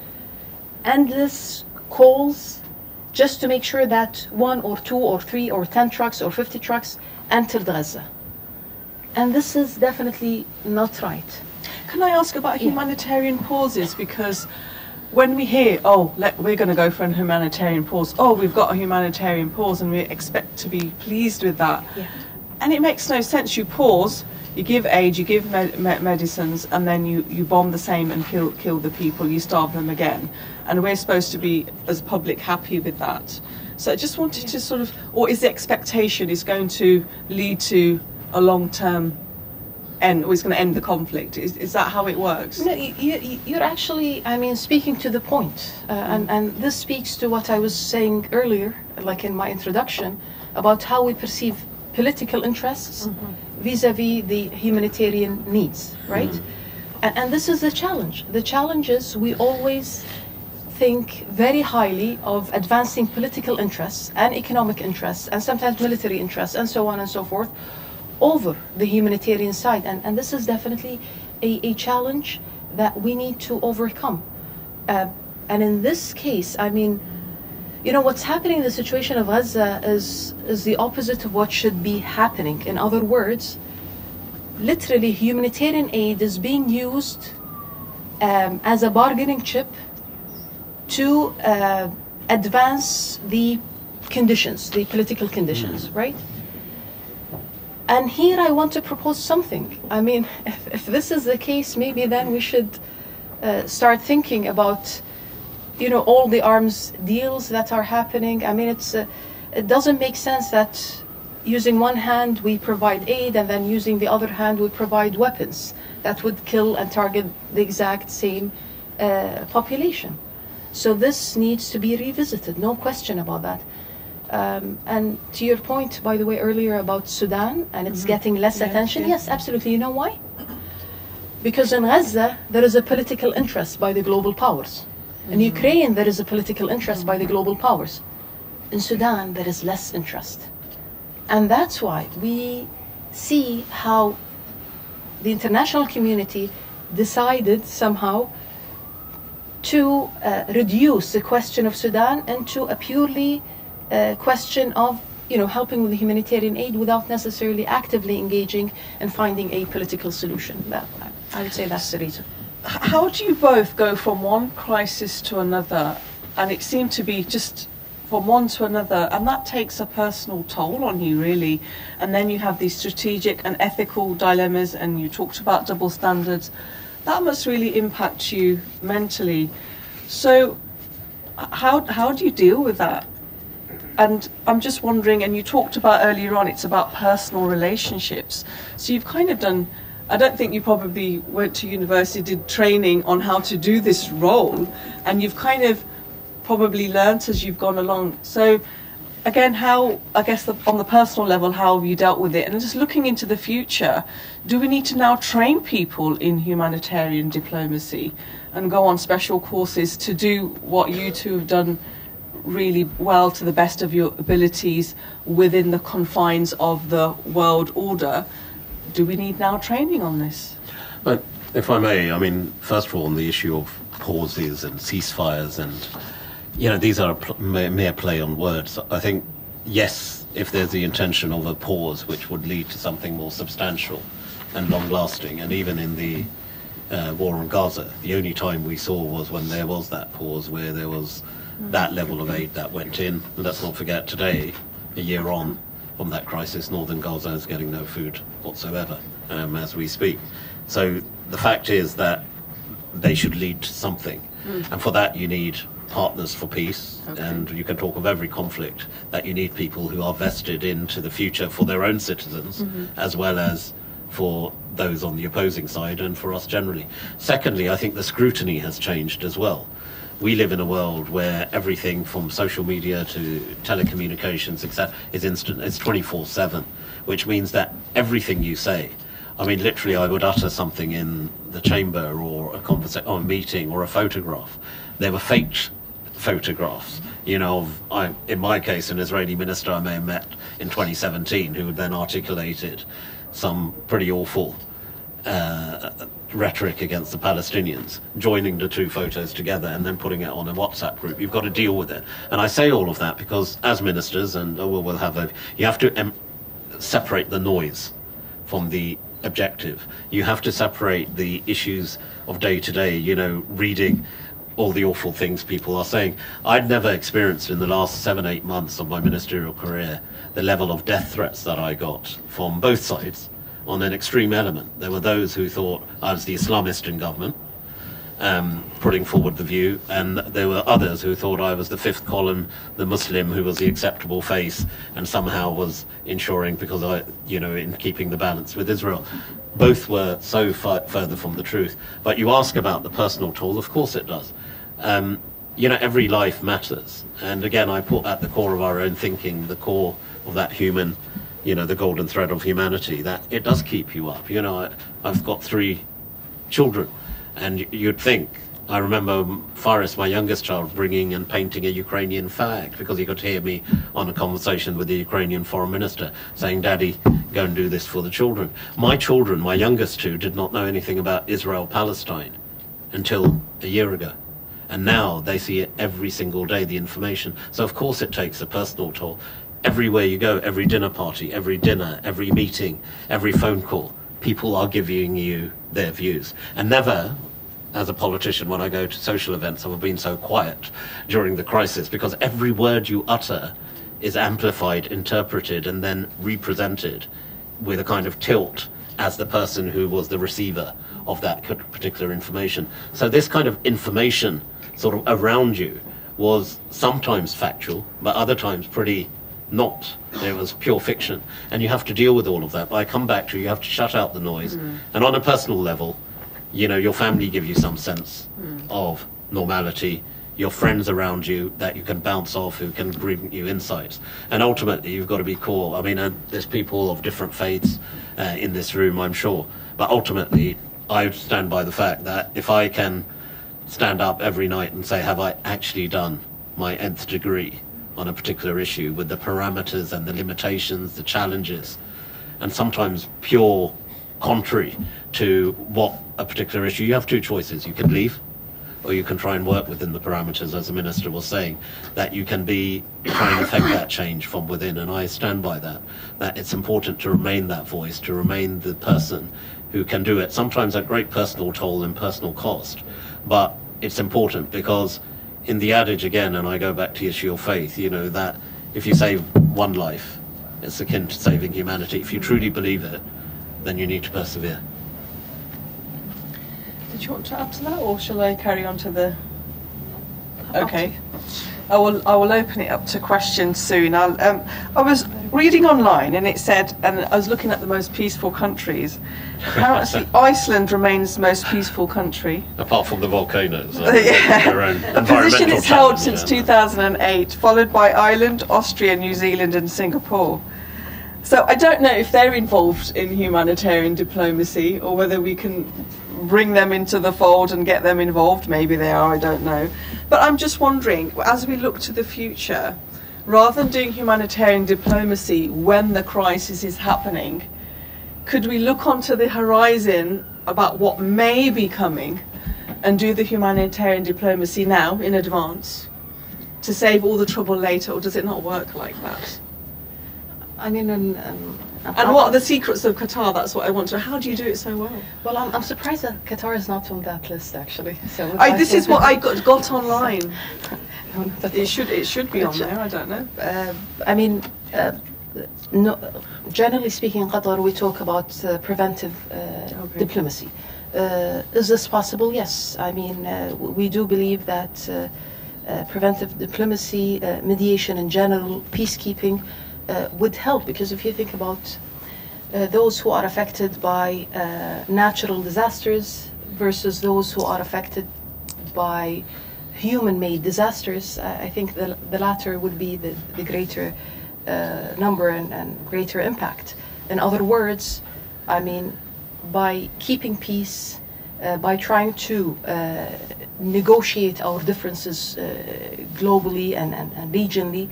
Speaker 4: endless calls just to make sure that 1 or 2 or 3 or 10 trucks or 50 trucks entered Gaza. And this is definitely not right.
Speaker 3: Can I ask about humanitarian pauses? Because when we hear, oh, we're going to go for a humanitarian pause, oh, we've got a humanitarian pause and we expect to be pleased with that.
Speaker 4: Yeah.
Speaker 3: And it makes no sense. You pause, you give aid, you give medicines, and then you bomb the same and kill the people, you starve them again. And we're supposed to be, as public, happy with that. So I just wanted to sort of, or is the expectation is going to lead to a long-term end, or is going to end the conflict? Is that how it works?
Speaker 4: No, you're actually, I mean, speaking to the point. And this speaks to what I was saying earlier, like in my introduction, about how we perceive political interests vis-a-vis the humanitarian needs, right? And this is the challenge. The challenge is we always think very highly of advancing political interests and economic interests and sometimes military interests and so on and so forth over the humanitarian side. And this is definitely a challenge that we need to overcome. And in this case, I mean, you know, what's happening in the situation of Gaza is the opposite of what should be happening. In other words, literally humanitarian aid is being used as a bargaining chip to advance the conditions, the political conditions, right? And here I want to propose something. I mean, if this is the case, maybe then we should start thinking about, you know, all the arms deals that are happening. I mean, it doesn't make sense that using one hand we provide aid and then using the other hand we provide weapons that would kill and target the exact same population. So this needs to be revisited, no question about that. And to your point, by the way, earlier about Sudan, and it's getting less attention. Yes, absolutely. You know why? Because in Gaza, there is a political interest by the global powers. In Ukraine, there is a political interest by the global powers. In Sudan, there is less interest. And that's why we see how the international community decided somehow to reduce the question of Sudan into a purely question of, you know, helping with the humanitarian aid without necessarily actively engaging and finding a political solution. I would say that's the reason.
Speaker 3: How do you both go from one crisis to another, and it seemed to be just from one to another, and that takes a personal toll on you, really. And then you have these strategic and ethical dilemmas, and you talked about double standards. That must really impact you mentally. So how do you deal with that? And I'm just wondering, and you talked about earlier on, it's about personal relationships. So you've kind of done, I don't think you probably went to university, did training on how to do this role, and you've kind of probably learnt as you've gone along. So again, how, I guess on the personal level, how have you dealt with it? And just looking into the future, do we need to now train people in humanitarian diplomacy and go on special courses to do what you two have done really well to the best of your abilities within the confines of the world order? Do we need now training on this?
Speaker 5: But if I may, I mean, first of all, on the issue of pauses and ceasefires, and, you know, these are a mere play on words. I think, yes, if there's the intention of a pause which would lead to something more substantial and long-lasting, and even in the war on Gaza, the only time we saw was when there was that pause where there was that level of aid that went in. And let's not forget, today, a year on from that crisis, northern Gaza is getting no food whatsoever as we speak. So the fact is that they should lead to something. And for that you need partners for peace, and you can talk of every conflict that you need people who are vested into the future for their own citizens, as well as for those on the opposing side and for us generally. Secondly, I think the scrutiny has changed as well. We live in a world where everything from social media to telecommunications, etc., is instant. It's 24/7, which means that everything you say, I mean, literally, I would utter something in the chamber or a conversation, or a meeting, or a photograph. They were faked photographs. You know, in my case, an Israeli minister I may have met in 2017 who then articulated some pretty awful rhetoric against the Palestinians, joining the two photos together and then putting it on a WhatsApp group. You've got to deal with it. And I say all of that because as ministers, and we'll have you have to separate the noise from the objective. You have to separate the issues of day to day, you know, reading all the awful things people are saying. I'd never experienced in the last 7-8 months of my ministerial career the level of death threats that I got from both sides on an extreme element. There were those who thought I was the Islamist in government, putting forward the view, and there were others who thought I was the fifth column, the Muslim who was the acceptable face and somehow was ensuring, because I, you know, in keeping the balance with Israel. Both were so far further from the truth. But you ask about the personal toll, of course it does. You know, every life matters. And again, I put at the core of our own thinking, the core of that human, you know, the golden thread of humanity, that it does keep you up. You know, I've got 3 children, and you'd think, I remember Faris, my youngest child, bringing and painting a Ukrainian flag because he could hear me on a conversation with the Ukrainian foreign minister saying, "Daddy, go and do this for the children." My children, my youngest 2, did not know anything about Israel-Palestine until a year ago. And now they see it every single day, the information. So of course it takes a personal toll. Everywhere you go, every dinner party, every dinner, every meeting, every phone call, people are giving you their views. And never, as a politician, when I go to social events, have I been so quiet during the crisis, because every word you utter is amplified, interpreted, and then represented with a kind of tilt as the person who was the receiver of that particular information. So this kind of information sort of around you was sometimes factual, but other times pretty not. It was pure fiction. And you have to deal with all of that. But I come back to, you have to shut out the noise. And on a personal level, you know, your family give you some sense of normality, your friends around you that you can bounce off, who can bring you insights. And ultimately, you've got to be cool. I mean, there's people of different faiths in this room, I'm sure. But ultimately, I stand by the fact that if I can stand up every night and say, have I actually done my nth degree on a particular issue with the parameters and the limitations, the challenges, and sometimes pure contrary to what a particular issue, you have 2 choices. You can leave, or you can try and work within the parameters, as the minister was saying, that you can be trying to affect that change from within. And I stand by that it's important to remain that voice, to remain the person who can do it, sometimes at great personal toll and personal cost. But it's important because in the adage again, and I go back to the issue of faith, you know, that if you save one life, it's akin to saving humanity. If you truly believe it, then you need to persevere.
Speaker 3: Did you want to add to that, or shall I carry on to the... Okay. I will open it up to questions soon. I was reading online and it said, and I was looking at the most peaceful countries. Apparently Iceland remains the most peaceful country.
Speaker 5: Apart from the volcanoes.
Speaker 3: Yeah.
Speaker 5: Their own
Speaker 3: a position it's held
Speaker 5: challenge,
Speaker 3: since 2008, followed by Ireland, Austria, New Zealand and Singapore. So I don't know if they're involved in humanitarian diplomacy or whether we can bring them into the fold and get them involved. Maybe they are, I don't know. But I'm just wondering, as we look to the future, rather than doing humanitarian diplomacy when the crisis is happening, could we look onto the horizon about what may be coming and do the humanitarian diplomacy now in advance to save all the trouble later, or does it not work like that?
Speaker 4: I mean,
Speaker 3: and what are the secrets of Qatar? That's what I want to know. How do you do it so well?
Speaker 4: Well, I'm surprised that Qatar is not on that list, actually. So
Speaker 3: this is what I got online. It should be on there. I don't know.
Speaker 4: I mean, no, generally speaking, in Qatar we talk about preventive diplomacy. Is this possible? Yes. I mean, we do believe that preventive diplomacy, mediation in general, peacekeeping would help, because if you think about those who are affected by natural disasters versus those who are affected by human-made disasters, I think the latter would be the greater number and greater impact. In other words, I mean, by keeping peace, by trying to negotiate our differences globally and regionally,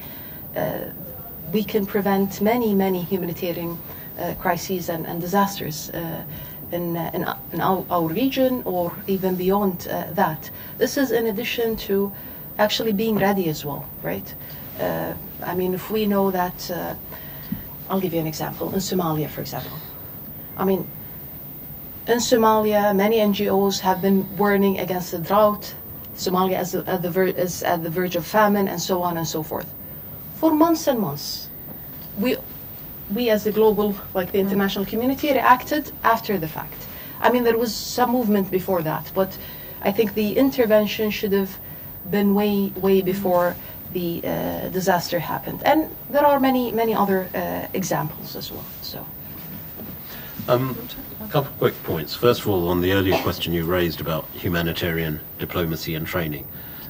Speaker 4: we can prevent many humanitarian crises and disasters in our region or even beyond that. This is in addition to actually being ready as well, right? I mean, if we know that, I'll give you an example, in Somalia, for example. I mean, in Somalia, many NGOs have been warning against the drought. Somalia is at the verge of famine, and so on and so forth. For months and months, we as the global, like the international community, reacted after the fact. I mean, there was some movement before that, but I think the intervention should have been way before the disaster happened. And there are many other examples as well. So.
Speaker 5: A couple of quick points. First of all, on the earlier question you raised about humanitarian diplomacy and training,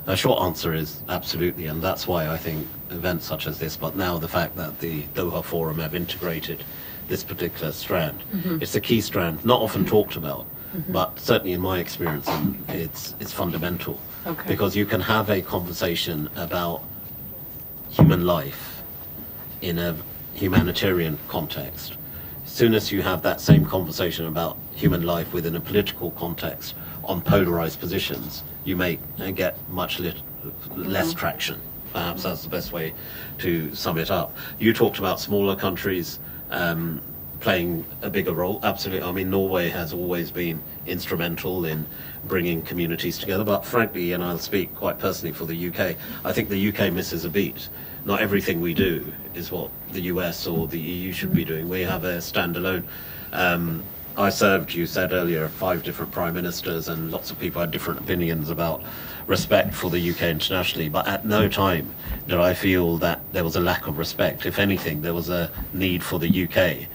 Speaker 5: a short answer is absolutely, and that's why I think events such as this, but now the fact that the Doha Forum have integrated this particular strand, it's a key strand, not often talked about, but certainly in my experience, it's fundamental.
Speaker 3: Okay.
Speaker 5: Because you can have a conversation about human life in a humanitarian context. As soon as you have that same conversation about human life within a political context on polarized positions, you may get much less traction. Perhaps that's the best way to sum it up. You talked about smaller countries playing a bigger role. Absolutely. I mean, Norway has always been instrumental in bringing communities together, but frankly, and I'll speak quite personally for the UK, I think the UK misses a beat. Not everything we do is what the US or the EU should be doing. We have a standalone. I served, you said earlier, 5 different prime ministers, and lots of people had different opinions about respect for the UK internationally, but at no time did I feel that there was a lack of respect. If anything, there was a need for the UK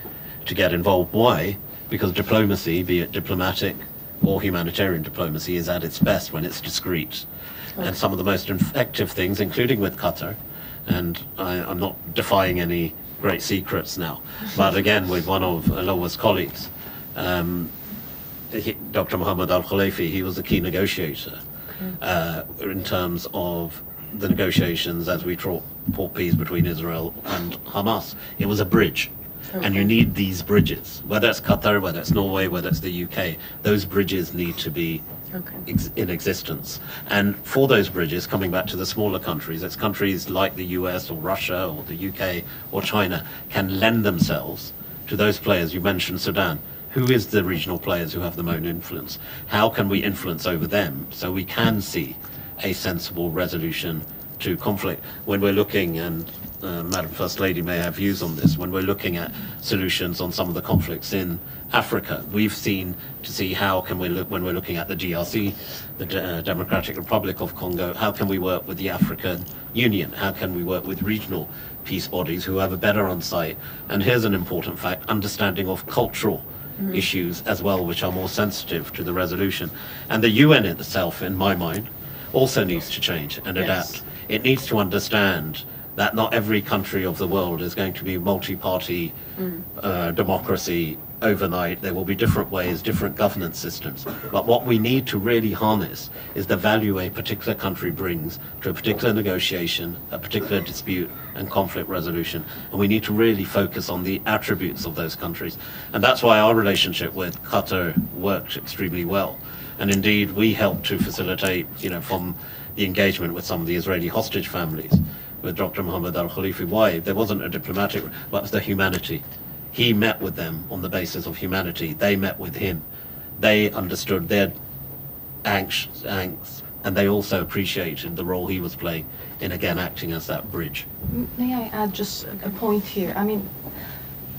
Speaker 5: to get involved. Why? Because diplomacy, be it diplomatic or humanitarian diplomacy, is at its best when it's discreet. And some of the most effective things, including with Qatar, and I'm not defying any great secrets now, but again, with one of Alawa's colleagues, Dr. Mohammed Al-Khalifi, he was a key negotiator in terms of the negotiations as we fought peace between Israel and Hamas. It was a bridge. And you need these bridges, whether it's Qatar, whether it's Norway, whether it's the UK, those bridges need to be in existence. And for those bridges, coming back to the smaller countries, it's countries like the US or Russia or the UK or China can lend themselves to those players. You mentioned Sudan. Who is the regional players who have the most influence? How can we influence over them so we can see a sensible resolution to conflict? When we're looking, and Madam First Lady may have views on this, when we're looking at solutions on some of the conflicts in Africa, we've seen to see how can we look, when we're looking at the DRC, the Democratic Republic of Congo, how can we work with the African Union? How can we work with regional peace bodies who have a better insight? And here's an important fact, understanding of cultural issues as well, which are more sensitive to the resolution. And the UN itself, in my mind, also needs to change and adapt. It needs to understand that not every country of the world is going to be multi-party democracy overnight. There will be different ways, different governance systems. But what we need to really harness is the value a particular country brings to a particular negotiation, a particular dispute and conflict resolution. And we need to really focus on the attributes of those countries. And that's why our relationship with Qatar worked extremely well. And indeed, we helped to facilitate, from the engagement with some of the Israeli hostage families, with Dr. Mohammed Al-Khalifi. Why? There wasn't a diplomatic, but it was the humanity. He met with them on the basis of humanity. They met with him. They understood their angst, and they also appreciated the role he was playing in, again, acting as that bridge.
Speaker 4: May I add just a point here? I mean,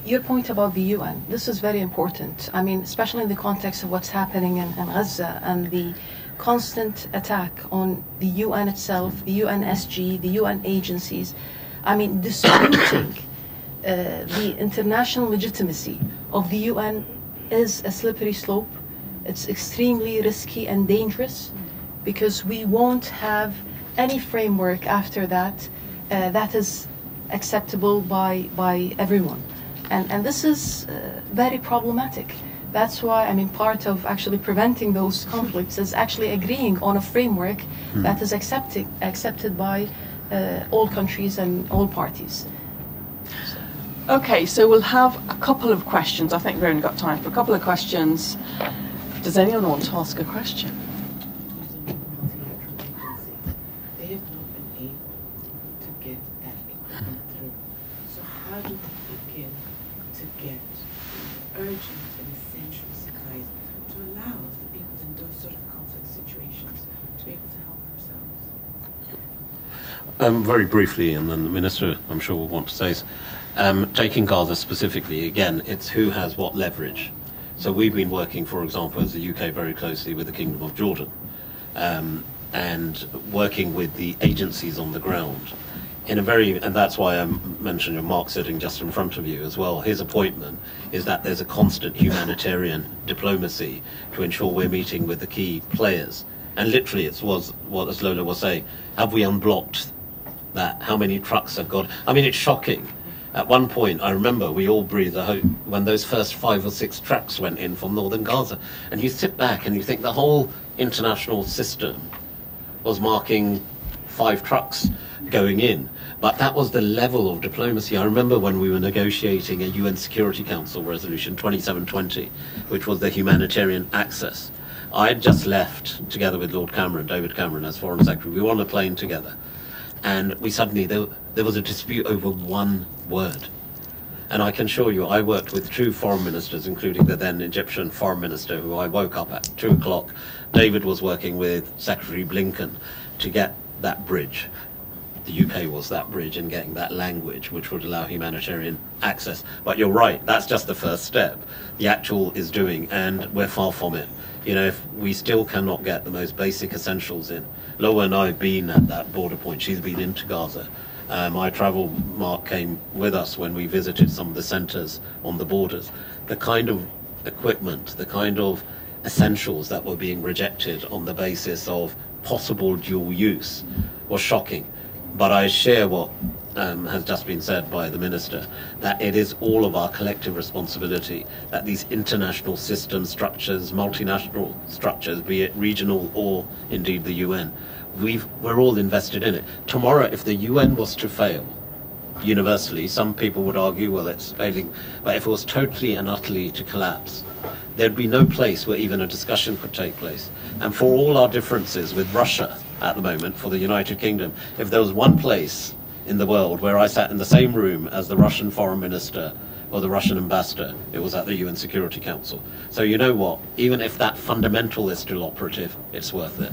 Speaker 4: your point about the UN, this is very important. I mean, especially in the context of what's happening in Gaza and the constant attack on the UN itself, the UNSG, the UN agencies. I mean, disputing the international legitimacy of the UN is a slippery slope. It's extremely risky and dangerous because we won't have any framework after that that is acceptable by everyone. And this is very problematic. That's why, I mean, part of actually preventing those conflicts is actually agreeing on a framework that is accepted by all countries and all parties.
Speaker 3: Okay, so we'll have a couple of questions. I think we've only got time for a couple of questions. Does anyone want to ask a question?
Speaker 6: They have not been able to get that equipment through. So how do we begin to get urgent and essential supplies to allow the people in those sort of conflict situations to be able to help themselves?
Speaker 5: Very briefly, and then the Minister, I'm sure, will want to say, taking Gaza specifically, again, it's who has what leverage. So we've been working, for example, as the UK, very closely with the Kingdom of Jordan, and working with the agencies on the ground in a very, and that's why I mentioned Mark sitting just in front of you as well. His appointment is that there's a constant humanitarian diplomacy to ensure we're meeting with the key players. And literally, it was what, as Lola was saying, have we unblocked that? How many trucks have got? I mean, it's shocking. At one point, I remember we all breathed a hope when those first 5 or 6 trucks went in from northern Gaza. And you sit back and you think the whole international system was marking 5 trucks going in. But that was the level of diplomacy. I remember when we were negotiating a UN Security Council resolution 2720, which was the humanitarian access. I had just left together with Lord Cameron, David Cameron, as Foreign Secretary. We were on a plane together. And we suddenly, there was a dispute over one word. And I can assure you, I worked with 2 foreign ministers, including the then Egyptian foreign minister, who I woke up at 2 o'clock. David was working with Secretary Blinken to get that bridge. The UK was that bridge in getting that language, which would allow humanitarian access. But you're right, that's just the first step. The actual is doing, and we're far from it. You know, if we still cannot get the most basic essentials in. Lola and I have been at that border point. She's been into Gaza. My travel, Mark came with us when we visited some of the centres on the borders. The kind of equipment, the kind of essentials that were being rejected on the basis of possible dual use was shocking. But I share what has just been said by the Minister, that it is all of our collective responsibility that these international system structures, multinational structures, be it regional or indeed the UN, we're all invested in it. Tomorrow, if the UN was to fail, universally, some people would argue, well, it's failing, but if it was totally and utterly to collapse, there'd be no place where even a discussion could take place. And for all our differences with Russia at the moment, for the United Kingdom, if there was one place in the world where I sat in the same room as the Russian foreign minister or the Russian ambassador, it was at the UN Security Council. So you know what, even if that fundamental is still operative, it's worth it.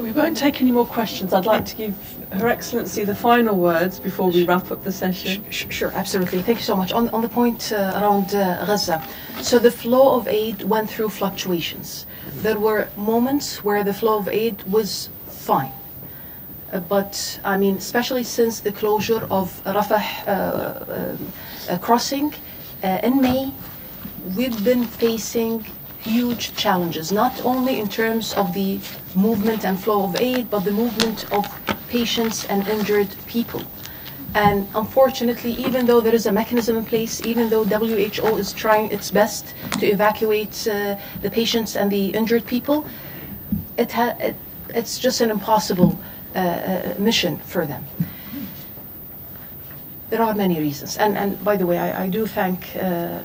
Speaker 3: We won't take any more questions. I'd like to give Her Excellency the final words before we wrap up the session.
Speaker 4: Sure, absolutely. Thank you so much. On the point around Gaza, so the flow of aid went through fluctuations. There were moments where the flow of aid was fine. But, I mean, especially since the closure of Rafah crossing in May, we've been facing huge challenges, not only in terms of the movement and flow of aid, but the movement of patients and injured people. And unfortunately, even though there is a mechanism in place, even though WHO is trying its best to evacuate the patients and the injured people, it's just an impossible mission for them. There are many reasons, and by the way, I do thank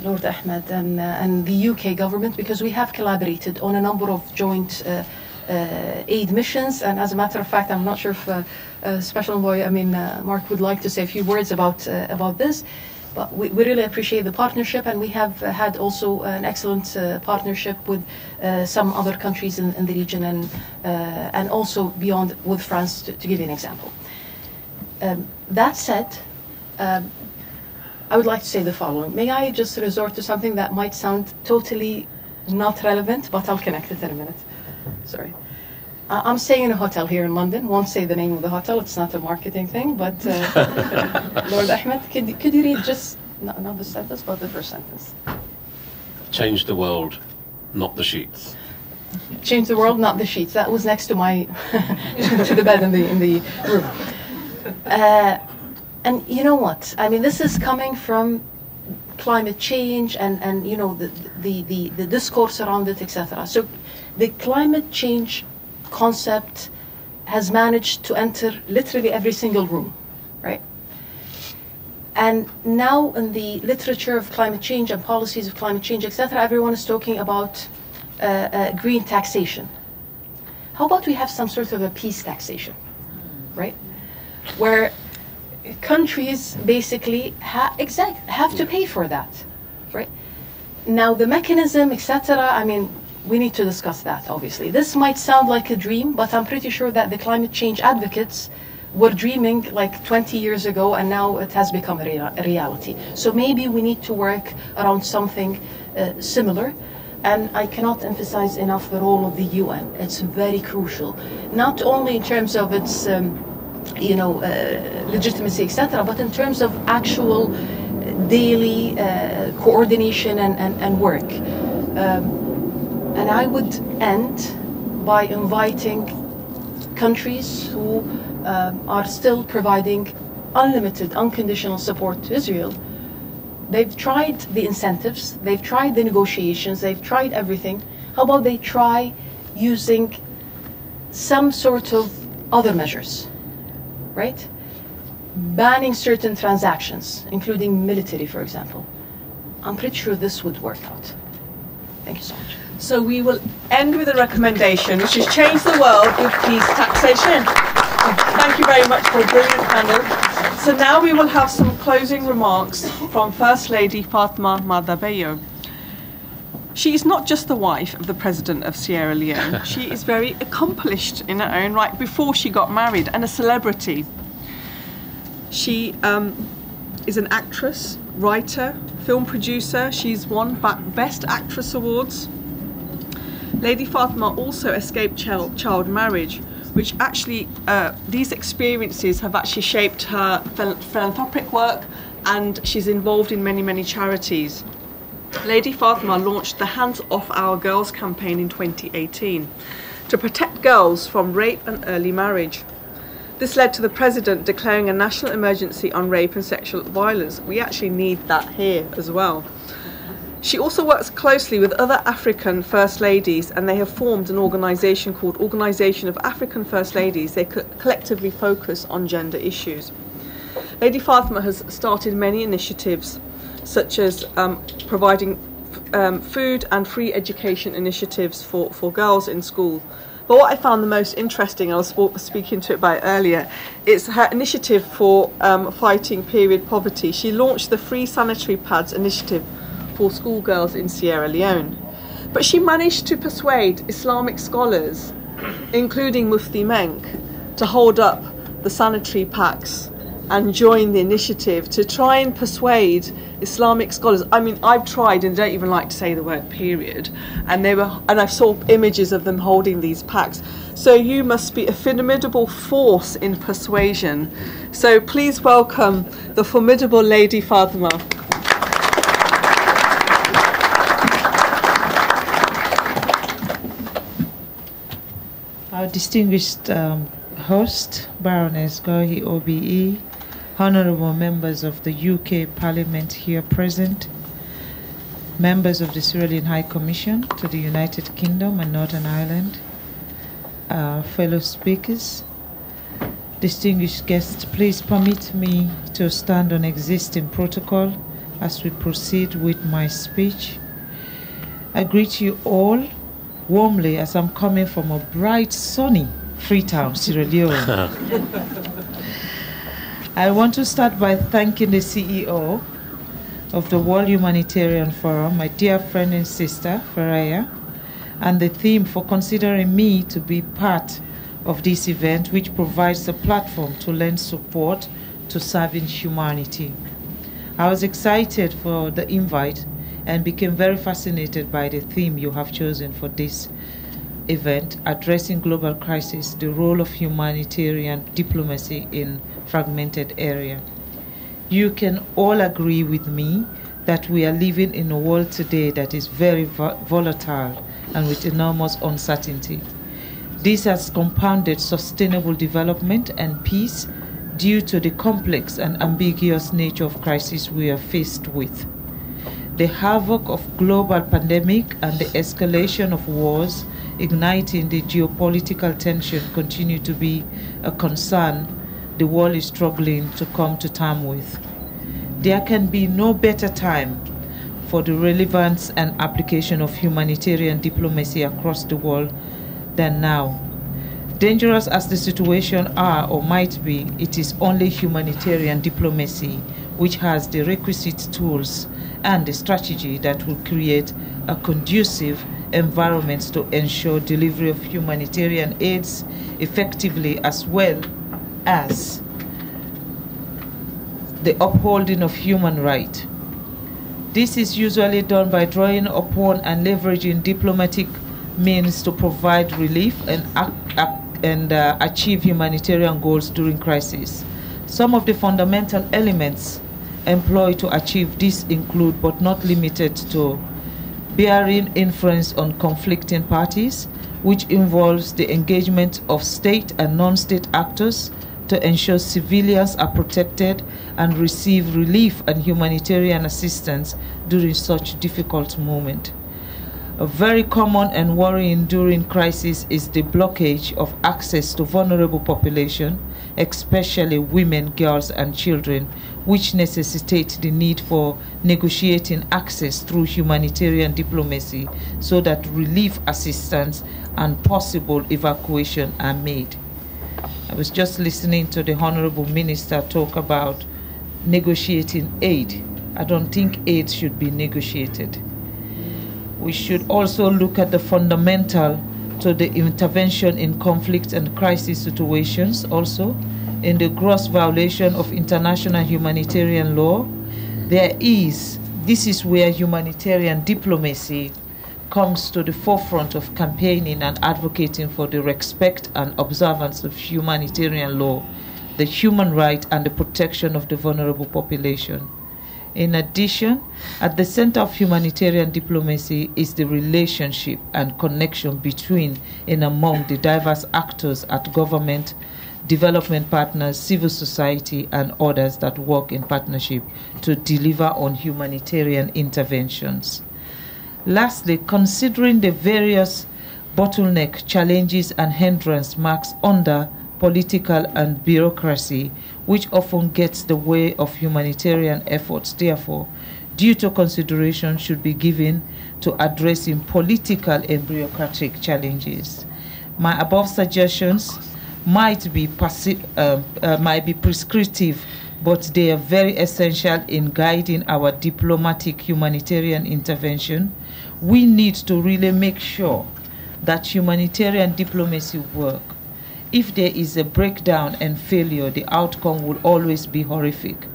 Speaker 4: Lord Ahmed and the UK government, because we have collaborated on a number of joint aid missions. And as a matter of fact, I'm not sure if Special Envoy, Mark would like to say a few words about this, but we really appreciate the partnership, and we have had also an excellent partnership with some other countries in the region, and also beyond with France, to give you an example. That said, I would like to say the following. May I just resort to something that might sound totally not relevant, but I'll connect it in a minute. Sorry. I'm staying in a hotel here in London. Won't say the name of the hotel. It's not a marketing thing. But Lord Ahmed, could you read just not the sentence, but the first sentence?
Speaker 5: Change the world, not the sheets.
Speaker 4: Change the world, not the sheets. That was next to my to the bed in the room. And you know what? I mean, this is coming from climate change and you know the discourse around it, etc. So the climate change concept has managed to enter literally every single room, right? And now in the literature of climate change and policies of climate change, etc., everyone is talking about green taxation. How about we have some sort of a peace taxation, right? Where countries basically have to pay for that, right? Now the mechanism, etc., I mean, we need to discuss that, obviously. This might sound like a dream, but I'm pretty sure that the climate change advocates were dreaming like 20 years ago, and now it has become a reality. So maybe we need to work around something similar. And I cannot emphasize enough the role of the UN. It's very crucial, not only in terms of its legitimacy, etc., but in terms of actual daily coordination and work. And I would end by inviting countries who are still providing unlimited, unconditional support to Israel. They've tried the incentives, they've tried the negotiations, they've tried everything. How about they try using some sort of other measures, right? Banning certain transactions, including military, for example. I'm pretty sure this would work out. Thank you so much.
Speaker 3: So we will end with a recommendation, which is change the world with peace taxation. Thank you very much for a brilliant panel. So now we will have some closing remarks from First Lady Fatma Madabeyo. She is not just the wife of the President of Sierra Leone, she is very accomplished in her own right before she got married, and a celebrity. She is an actress, writer, film producer. She's won Best Actress Awards. Lady Fatma also escaped child marriage, which actually, these experiences have actually shaped her philanthropic work, and she's involved in many, many charities. Lady Fatma launched the Hands Off Our Girls campaign in 2018 to protect girls from rape and early marriage. This led to the President declaring a national emergency on rape and sexual violence. We actually need that here as well. She also works closely with other African First Ladies, and they have formed an organisation called Organisation of African First Ladies. They collectively focus on gender issues. Lady Fatma has started many initiatives, such as providing food and free education initiatives for girls in school. But what I found the most interesting, I was speaking to it about earlier, is her initiative for fighting period poverty. She launched the Free Sanitary Pads initiative for schoolgirls in Sierra Leone. But she managed to persuade Islamic scholars, including Mufti Menk, to hold up the sanitary packs and join the initiative to try and persuade Islamic scholars. I mean, I've tried and don't even like to say the word period, and I saw images of them holding these packs. So you must be a formidable force in persuasion. So please welcome the formidable Lady Fatma.
Speaker 7: Our distinguished host, Baroness Gohi OBE, honourable members of the UK Parliament here present, members of the Sierra Leone High Commission to the United Kingdom and Northern Ireland, fellow speakers, distinguished guests, please permit me to stand on existing protocol as we proceed with my speech. I greet you all warmly as I'm coming from a bright, sunny Freetown, Sierra Leone. I want to start by thanking the CEO of the World Humanitarian Forum, my dear friend and sister, Faraya, and the team for considering me to be part of this event, which provides a platform to lend support to serving humanity. I was excited for the invite and became very fascinated by the theme you have chosen for this event, Addressing Global Crisis, the Role of Humanitarian Diplomacy in Fragmented Area. You can all agree with me that we are living in a world today that is very volatile and with enormous uncertainty. This has compounded sustainable development and peace due to the complex and ambiguous nature of crises we are faced with. The havoc of global pandemic and the escalation of wars igniting the geopolitical tension continue to be a concern the world is struggling to come to terms with. There can be no better time for the relevance and application of humanitarian diplomacy across the world than now. Dangerous as the situation are or might be, it is only humanitarian diplomacy which has the requisite tools and the strategy that will create a conducive environment to ensure delivery of humanitarian aids effectively, as well as the upholding of human rights. This is usually done by drawing upon and leveraging diplomatic means to provide relief and achieve humanitarian goals during crisis. Some of the fundamental elements employed to achieve this include, but not limited to, bearing influence on conflicting parties, which involves the engagement of state and non-state actors to ensure civilians are protected and receive relief and humanitarian assistance during such difficult moment. A very common and worrying during crisis is the blockage of access to vulnerable population, especially women, girls, and children, which necessitate the need for negotiating access through humanitarian diplomacy so that relief assistance and possible evacuation are made. I was just listening to the Honorable Minister talk about negotiating aid. I don't think aid should be negotiated. We should also look at the fundamental to the intervention in conflict and crisis situations also. In the gross violation of international humanitarian law, this is where humanitarian diplomacy comes to the forefront of campaigning and advocating for the respect and observance of humanitarian law, the human right, and the protection of the vulnerable population. In addition, at the center of humanitarian diplomacy is the relationship and connection between and among the diverse actors at government, development partners, civil society, and others that work in partnership to deliver on humanitarian interventions. Lastly, considering the various bottleneck challenges and hindrance marks under political and bureaucracy, which often gets the way of humanitarian efforts, therefore, due to consideration should be given to addressing political and bureaucratic challenges. My above suggestions might be prescriptive, but they are very essential in guiding our diplomatic humanitarian intervention. We need to really make sure that humanitarian diplomacy works. If there is a breakdown and failure, the outcome will always be horrific.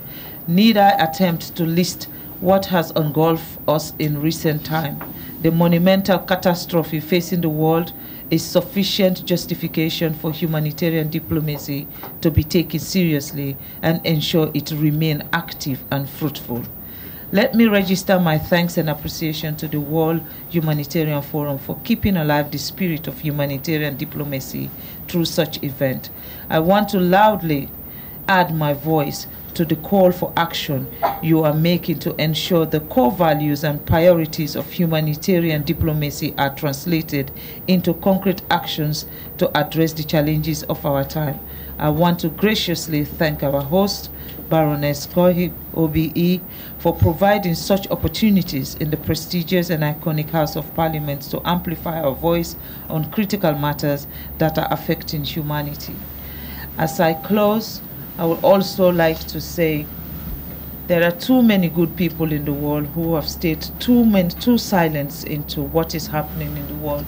Speaker 7: Need I attempt to list what has engulfed us in recent time? The monumental catastrophe facing the world is sufficient justification for humanitarian diplomacy to be taken seriously and ensure it remains active and fruitful. Let me register my thanks and appreciation to the World Humanitarian Forum for keeping alive the spirit of humanitarian diplomacy through such event. I want to loudly add my voice to the call for action you are making to ensure the core values and priorities of humanitarian diplomacy are translated into concrete actions to address the challenges of our time. I want to graciously thank our host, Baroness Gohi, OBE, for providing such opportunities in the prestigious and iconic House of Parliament to amplify our voice on critical matters that are affecting humanity. As I close, I would also like to say there are too many good people in the world who have stayed too silent into what is happening in the world.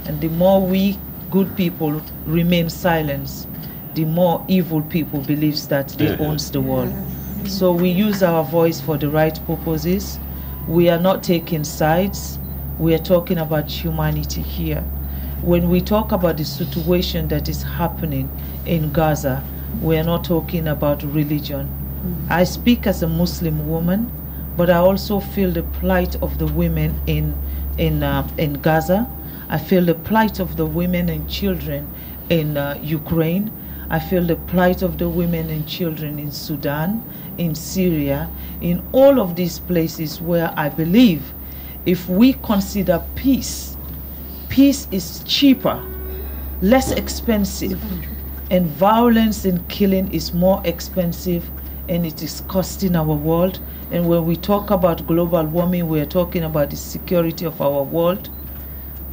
Speaker 7: And the more we good people remain silent, the more evil people believes that they owns the world. So we use our voice for the right purposes. We are not taking sides. We are talking about humanity here. when we talk about the situation that is happening in Gaza, we are not talking about religion. I speak as a Muslim woman, but I also feel the plight of the women in Gaza. I feel the plight of the women and children in Ukraine. I feel the plight of the women and children in Sudan, in Syria, in all of these places where I believe if we consider peace, peace is cheaper, less expensive, and violence and killing is more expensive, and it is costing our world. And when we talk about global warming, we are talking about the security of our world.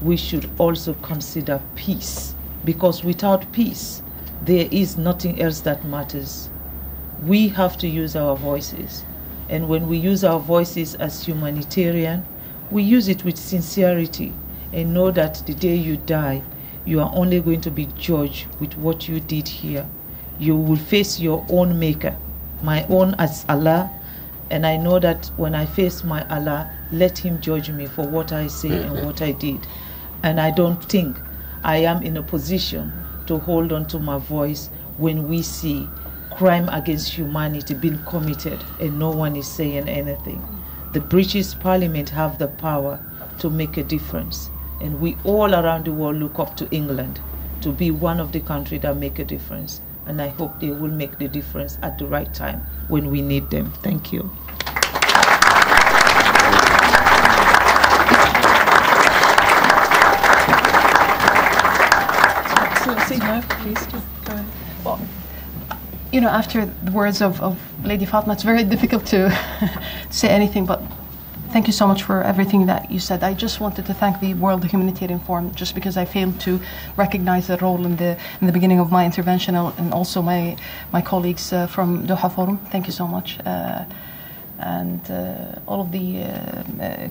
Speaker 7: We should also consider peace, because without peace, there is nothing else that matters. We have to use our voices. And when we use our voices as humanitarian, we use it with sincerity and know that the day you die, you are only going to be judged with what you did here. You will face your own maker, my own as Allah, and I know that when I face my Allah, let him judge me for what I say and what I did. And I don't think I am in a position to hold on to my voice when we see crime against humanity being committed and no one is saying anything. The British Parliament have the power to make a difference, and we all around the world look up to England to be one of the countries that make a difference, and I hope they will make the difference at the right time when we need them. Thank you.
Speaker 4: Well, you know, after the words of Lady Fatma, it's very difficult to say anything, but thank you so much for everything that you said. I just wanted to thank the World Humanitarian Forum, just because I failed to recognize the role in the beginning of my intervention, and also my colleagues from Doha Forum. Thank you so much. And all of the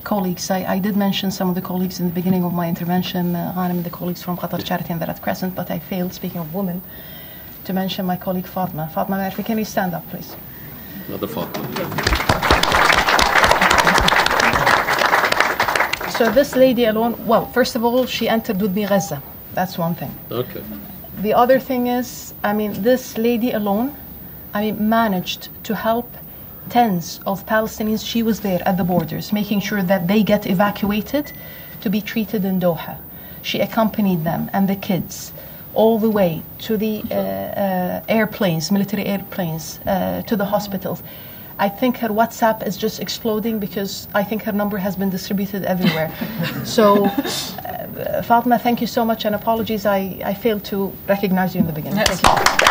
Speaker 4: colleagues, I did mention some of the colleagues in the beginning of my intervention, Ghanem, the colleagues from Qatar Charity and the Red Crescent, but I failed, speaking of women, to mention my colleague Fatma. Fatma Marfi, can you stand up, please?
Speaker 5: Another Fatma.
Speaker 4: So this lady alone, well, first of all, she entered with me Gaza. That's one thing.
Speaker 5: Okay.
Speaker 4: The other thing is, I mean, this lady alone, I mean, managed to help tens of Palestinians. She was there at the borders, making sure that they get evacuated to be treated in Doha. She accompanied them and the kids all the way to the airplanes, military airplanes, to the hospitals. I think her WhatsApp is just exploding because I think her number has been distributed everywhere. So, Fatma, thank you so much, and apologies, I failed to recognize you in the beginning.
Speaker 3: Yes.
Speaker 4: Thank you.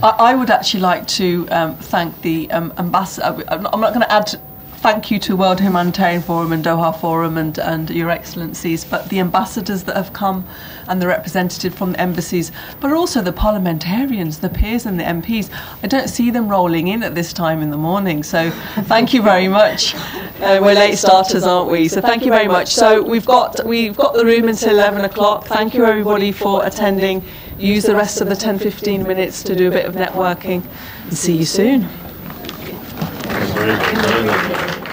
Speaker 3: I would actually like to thank the ambassador. I'm not going to add thank you to World Humanitarian Forum and Doha Forum and Your Excellencies, but the ambassadors that have come and the representatives from the embassies, but also the parliamentarians, the peers and the MPs. I don't see them rolling in at this time in the morning, so thank you very much. We're late starters, aren't we? So thank you very much. So we've got the room until 11 o'clock. Thank you everybody for attending. Use the rest of the 10-15 minutes to do a bit of networking, and see you soon.
Speaker 5: Very good.